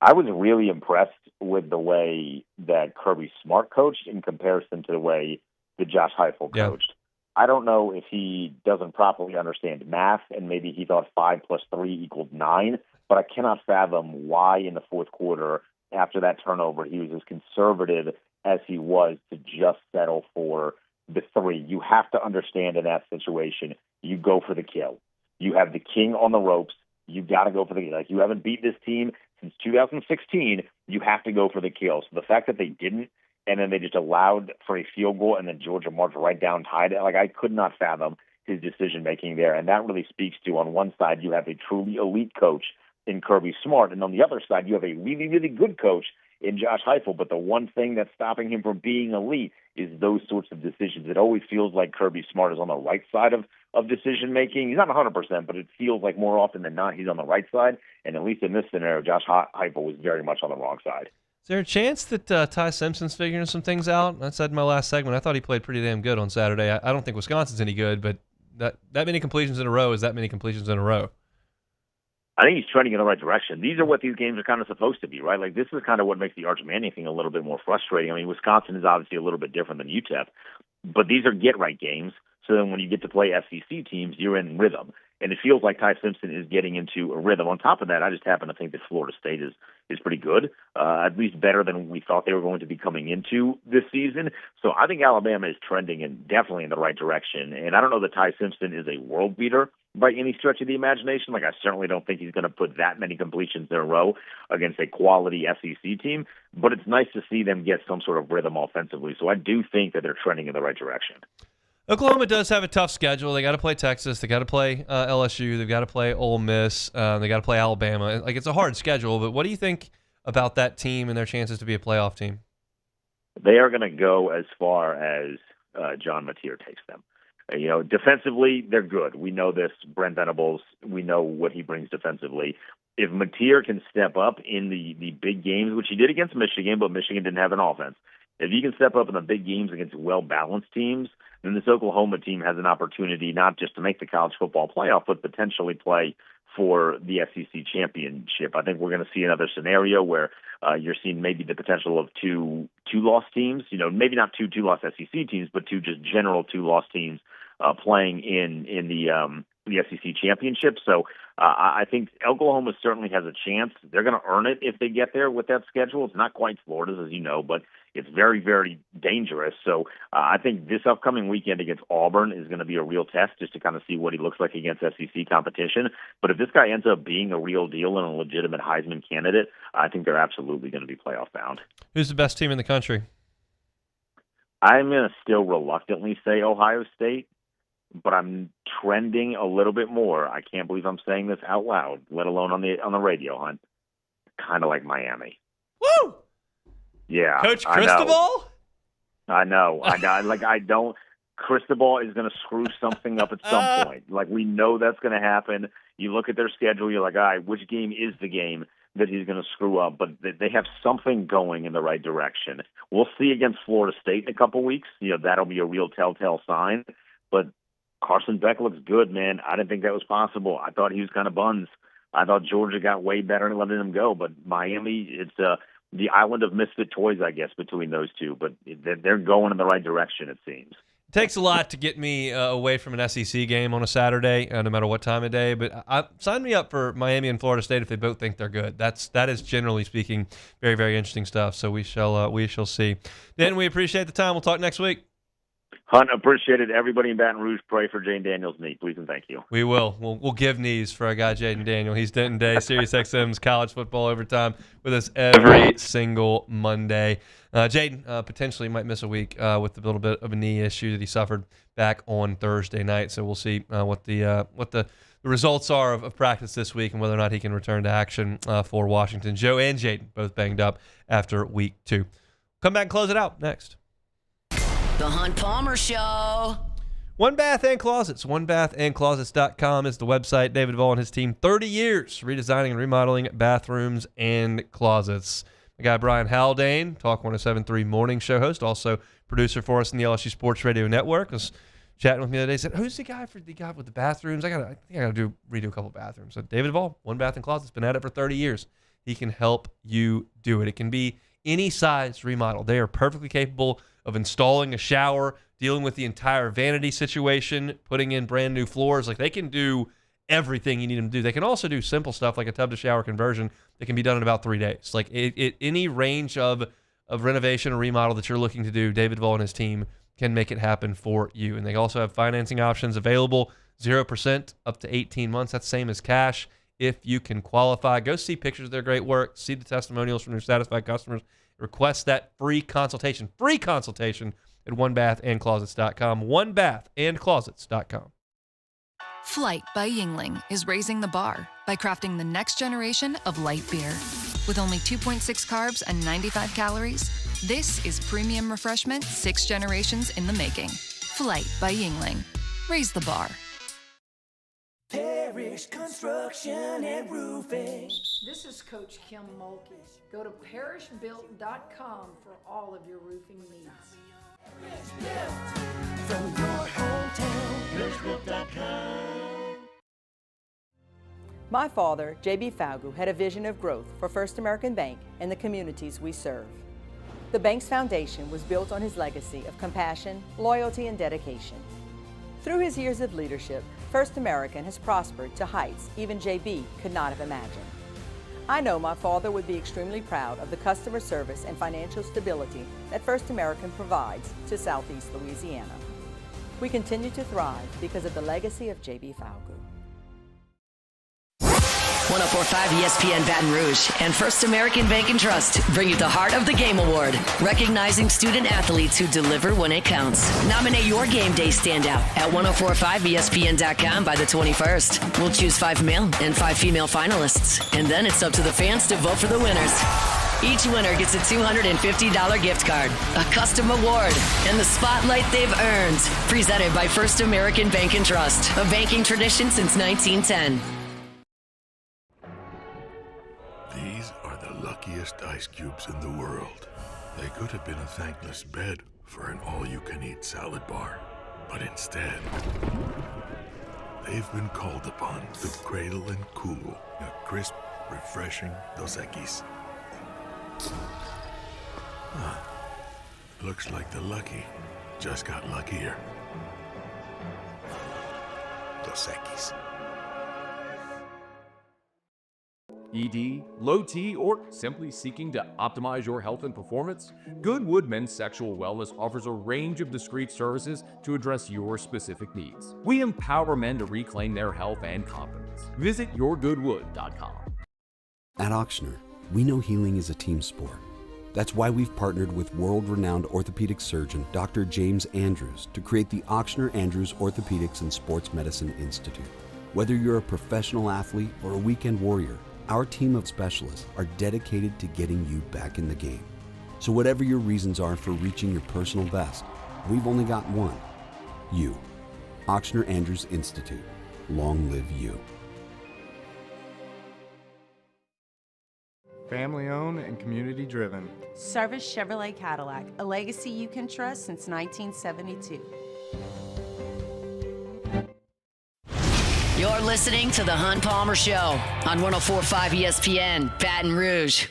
I was really impressed with the way that Kirby Smart coached in comparison to the way that Josh Heupel coached. I don't know if he doesn't properly understand math, and maybe he thought 5 + 3 = 9, but I cannot fathom why in the fourth quarter, after that turnover, he was as conservative as he was to just settle for the 3. You have to understand in that situation, you go for the kill. You have the king on the ropes. You got to go for the kill. Like, you haven't beat this team since 2016. You have to go for the kill. So the fact that they didn't, and then they just allowed for a field goal, and then Georgia marched right down, tied it. Like, I could not fathom his decision-making there. And that really speaks to, on one side, you have a truly elite coach in Kirby Smart, and on the other side, you have a really, really good coach in Josh Heupel. But the one thing that's stopping him from being elite is those sorts of decisions. It always feels like Kirby Smart is on the right side of decision-making. He's not 100%, but it feels like more often than not he's on the right side. And at least in this scenario, Josh Heupel was very much on the wrong side. Is there a chance that Ty Simpson's figuring some things out? I said in my last segment, I thought he played pretty damn good on Saturday. I don't think Wisconsin's any good, but that many completions in a row is that many completions in a row. I think he's trending in the right direction. These are what these games are kind of supposed to be, right? Like, this is kind of what makes the Arch Manning thing a little bit more frustrating. I mean, Wisconsin is obviously a little bit different than UTEP, but these are get-right games. So then when you get to play SEC teams, you're in rhythm. And it feels like Ty Simpson is getting into a rhythm. On top of that, I just happen to think that Florida State is pretty good, at least better than we thought they were going to be coming into this season. So I think Alabama is trending definitely in the right direction. And I don't know that Ty Simpson is a world beater by any stretch of the imagination. Like, I certainly don't think he's going to put that many completions in a row against a quality SEC team, but it's nice to see them get some sort of rhythm offensively. So I do think that they're trending in the right direction. Oklahoma does have a tough schedule. They got to play Texas. They got to play LSU. They've got to play Ole Miss. They got to play Alabama. Like, it's a hard schedule, but what do you think about that team and their chances to be a playoff team? They are going to go as far as John Mateer takes them. Defensively, they're good. We know this. Brent Venables, we know what he brings defensively. If Mateer can step up in the big games, which he did against Michigan, but Michigan didn't have an offense. If he can step up in the big games against well-balanced teams, then this Oklahoma team has an opportunity not just to make the college football playoff, but potentially play for the SEC championship. I think we're going to see another scenario where you're seeing maybe the potential of two two-loss teams, maybe not two two-loss SEC teams, but two just general two-loss teams playing in the SEC championship. So I think Oklahoma certainly has a chance. They're going to earn it if they get there with that schedule. It's not quite Florida's, as you know, but it's very, very dangerous. So I think this upcoming weekend against Auburn is going to be a real test just to kind of see what he looks like against SEC competition. But if this guy ends up being a real deal and a legitimate Heisman candidate, I think they're absolutely going to be playoff bound. Who's the best team in the country? I'm going to still reluctantly say Ohio State, but I'm trending a little bit more. I can't believe I'm saying this out loud, let alone on the radio, Hunt. Kind of like Miami. Woo! Yeah, Coach Cristobal? I know. I don't. Cristobal is going to screw something up at some point. Like, we know that's going to happen. You look at their schedule, you're like, all right, which game is the game that he's going to screw up? But they have something going in the right direction. We'll see against Florida State in a couple weeks. That'll be a real telltale sign. But Carson Beck looks good, man. I didn't think that was possible. I thought he was kind of buns. I thought Georgia got way better and letting him go. But Miami, it's the island of misfit toys, I guess, between those two. But they're going in the right direction, it seems. It takes a lot to get me away from an SEC game on a Saturday, no matter what time of day. But sign me up for Miami and Florida State if they both think they're good. That is generally speaking very, very interesting stuff. So we shall see. Dan, we appreciate the time. We'll talk next week. Hunt, appreciate it. Everybody in Baton Rouge, pray for Jane Daniels' knee. Please and thank you. We will. We'll give knees for our guy, Jaden Daniel. He's Denton Day, SiriusXM's College Football Overtime, with us every single Monday. Jaden potentially might miss a week with a little bit of a knee issue that he suffered back on Thursday night. So we'll see what the results are of practice this week and whether or not he can return to action for Washington. Joe and Jaden both banged up after week 2. Come back and close it out next. The Hunt Palmer Show. One Bath and Closets. OneBathAndClosets.com is the website. David Vaughn and his team, 30 years redesigning and remodeling bathrooms and closets. My guy Brian Haldane, Talk 107.3 morning show host, also producer for us in the LSU Sports Radio Network, was chatting with me the other day. Said, "Who's the guy with the bathrooms? I think I gotta redo a couple bathrooms." So David Vaughn, One Bath and Closets, been at it for 30 years. He can help you do it. It can be any size remodel. They are perfectly capable of installing a shower, dealing with the entire vanity situation, putting in brand new floors. Like, they can do everything you need them to do. They can also do simple stuff like a tub to shower conversion that can be done in about 3 days. Like, any range of renovation or remodel that you're looking to do, David Vaughn and his team can make it happen for you. And they also have financing options available, 0% up to 18 months. That's same as cash if you can qualify. Go see pictures of their great work, see the testimonials from their satisfied customers. Request that free consultation at OneBathAndClosets.com, OneBathAndClosets.com. Flight by Yingling is raising the bar by crafting the next generation of light beer. With only 2.6 carbs and 95 calories, this is premium refreshment 6 generations in the making. Flight by Yingling. Raise the bar. Parish Construction and Roofing. This is Coach Kim Mulkey. Go to parishbuilt.com for all of your roofing needs. From your hometown, parishbuilt.com. My father, J.B. Falgu, had a vision of growth for First American Bank and the communities we serve. The bank's foundation was built on his legacy of compassion, loyalty, and dedication. Through his years of leadership, First American has prospered to heights even JB could not have imagined. I know my father would be extremely proud of the customer service and financial stability that First American provides to Southeast Louisiana. We continue to thrive because of the legacy of JB Falgout. 104.5 ESPN Baton Rouge and First American Bank and Trust bring you the Heart of the Game Award, recognizing student athletes who deliver when it counts. Nominate your game day standout at 1045ESPN.com by the 21st. We'll choose 5 male and 5 female finalists, and then it's up to the fans to vote for the winners. Each winner gets a $250 gift card, a custom award, and the spotlight they've earned. Presented by First American Bank and Trust, a banking tradition since 1910. These are the luckiest ice cubes in the world. They could have been a thankless bed for an all-you-can-eat salad bar. But instead, they've been called upon to cradle and cool a crisp, refreshing Dos Equis. Looks like the lucky just got luckier. Dos Equis. ED, low T, or simply seeking to optimize your health and performance? Goodwood Men's Sexual Wellness offers a range of discreet services to address your specific needs. We empower men to reclaim their health and confidence. Visit yourgoodwood.com. At Ochsner, we know healing is a team sport. That's why we've partnered with world-renowned orthopedic surgeon Dr. James Andrews to create the Ochsner Andrews Orthopedics and Sports Medicine Institute. Whether you're a professional athlete or a weekend warrior, our team of specialists are dedicated to getting you back in the game. So whatever your reasons are for reaching your personal best, we've only got one: you. Ochsner Andrews Institute. Long live you. Family owned and community driven. Service Chevrolet Cadillac, a legacy you can trust since 1972. You're listening to The Hunt Palmer Show on 104.5 ESPN Baton Rouge.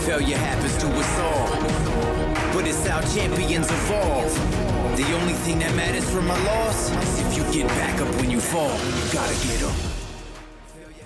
Failure happens to us all, but it's how champions evolve. The only thing that matters from a loss is if you get back up when you fall. You gotta get up.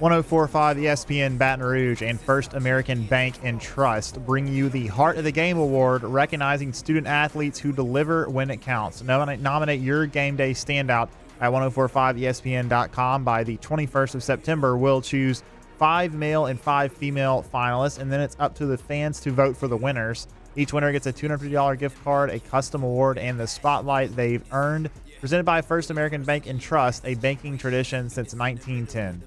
104.5 ESPN Baton Rouge and First American Bank and Trust bring you the Heart of the Game Award, recognizing student athletes who deliver when it counts. Nominate your game day standout at 1045ESPN.com by the 21st of September. We'll choose 5 male and 5 female finalists, and then it's up to the fans to vote for the winners. Each winner gets a $250 gift card, a custom award, and the spotlight they've earned. Presented by First American Bank and Trust, a banking tradition since 1910.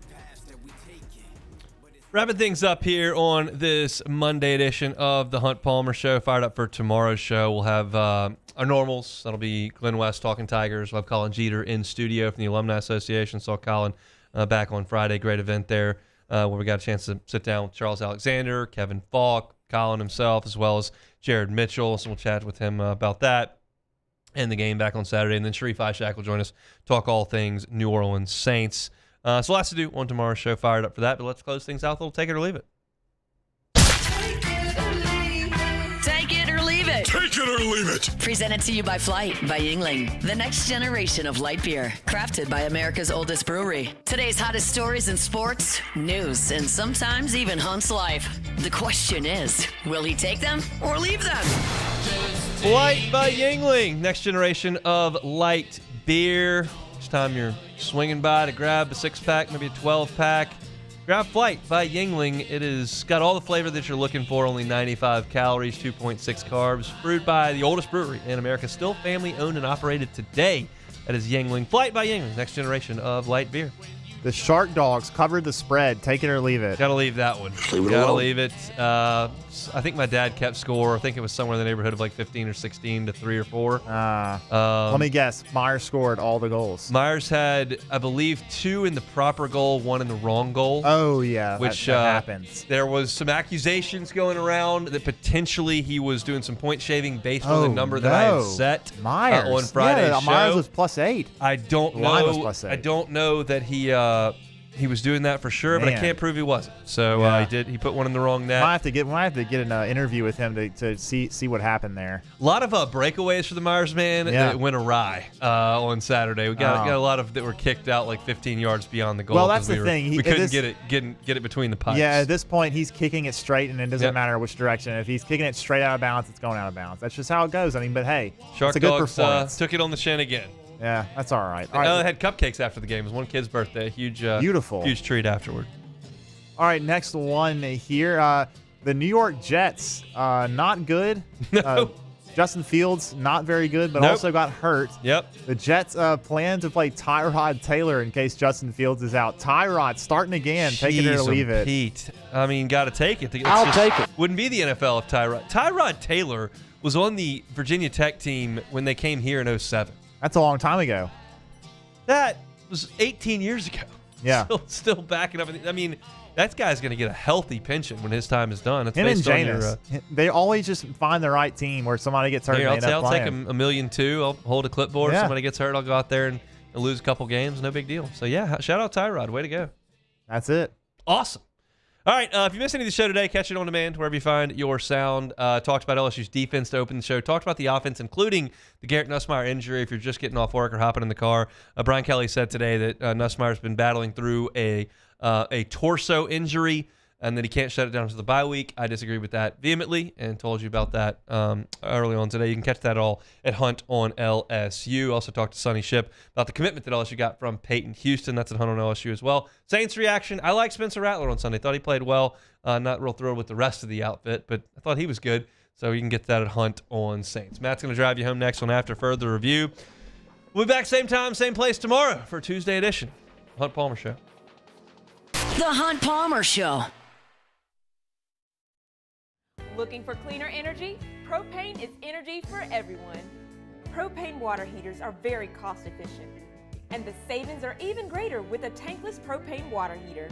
Wrapping things up here on this Monday edition of the Hunt Palmer Show. Fired up for tomorrow's show. We'll have our normals. That'll be Glenn West talking Tigers. We'll have Colin Jeter in studio from the Alumni Association. Saw Colin back on Friday. Great event there where we got a chance to sit down with Charles Alexander, Kevin Falk, Colin himself, as well as Jared Mitchell. So we'll chat with him about that and the game back on Saturday. And then Sharif Ishak will join us, talk all things New Orleans Saints. So lots to do on tomorrow's show. Fired up for that, but let's close things out. We'll take it or leave it. Take it or leave it. Take it or leave it. Presented to you by Flight by Yingling, the next generation of light beer, crafted by America's oldest brewery. Today's hottest stories in sports, news, and sometimes even Hunt's life. The question is, will he take them or leave them? Flight by Yingling, next generation of light beer. Each time you're swinging by to grab a 6-pack, maybe a 12-pack, grab Flight by Yingling. It has got all the flavor that you're looking for, only 95 calories, 2.6 carbs, brewed by the oldest brewery in America, still family owned and operated today. That is Yingling. Flight by Yingling, next generation of light beer. The Shark Dogs covered the spread. Take it or leave it. Gotta leave that one. Gotta leave it. I think my dad kept score. I think it was somewhere in the neighborhood of like 15 or 16 to 3 or 4. Let me guess. Myers scored all the goals. Myers had, I believe, 2 in the proper goal, 1 in the wrong goal. Oh, yeah. Which that happens. There was some accusations going around that potentially he was doing some point shaving based on the number that I had set Myers. On Friday's show. Myers was +8. I don't know. Line was +8. I don't know that he he was doing that for sure, but I can't prove he wasn't. So he did. He put one in the wrong net. I have to get an interview with him to see what happened there. A lot of breakaways for the Myers man that went awry on Saturday. We got a lot of that were kicked out like 15 yards beyond the goal. Well, that's the thing. We couldn't get it between the pipes. Yeah, at this point, he's kicking it straight, and it doesn't matter which direction. If he's kicking it straight out of bounds, it's going out of bounds. That's just how it goes. I mean, but hey, Shark it's a good Dogs performance. took it on the chin again. Yeah, that's all right. They had cupcakes after the game. It was one kid's birthday. Beautiful. Huge treat afterward. All right, next one here. The New York Jets, not good. No. Justin Fields, not very good, but also got hurt. Yep. The Jets plan to play Tyrod Taylor in case Justin Fields is out. Tyrod starting again. Take it or leave it. Pete. I mean, got to take it. I'll take it. Wouldn't be the NFL if Tyrod Taylor was on the Virginia Tech team when they came here in 2007. That's a long time ago. That was 18 years ago. Yeah. Still backing up. I mean, that guy's going to get a healthy pension when his time is done. It's him and based on Jameis, they always just find the right team where somebody gets hurt. Here, and I'll take $1.2 million. I'll hold a clipboard. Yeah. Somebody gets hurt, I'll go out there and lose a couple games. No big deal. So, yeah, shout out Tyrod. Way to go. That's it. Awesome. All right, if you missed any of the show today, catch it on demand wherever you find your sound. Talked about LSU's defense to open the show. Talked about the offense, including the Garrett Nusmeier injury if you're just getting off work or hopping in the car. Brian Kelly said today that Nusmeier's been battling through a torso injury and that he can't shut it down to the bye week. I disagree with that vehemently and told you about that early on today. You can catch that all at Hunt on LSU. Also talked to Sonny Ship about the commitment that LSU got from Peyton Houston. That's at Hunt on LSU as well. Saints reaction. I like Spencer Rattler on Sunday. Thought he played well. Not real thrilled with the rest of the outfit, but I thought he was good. So you can get that at Hunt on Saints. Matt's going to drive you home next one after further review. We'll be back same time, same place tomorrow for a Tuesday edition. Hunt Palmer Show. The Hunt Palmer Show. Looking for cleaner energy? Propane is energy for everyone. Propane water heaters are very cost efficient, and the savings are even greater with a tankless propane water heater.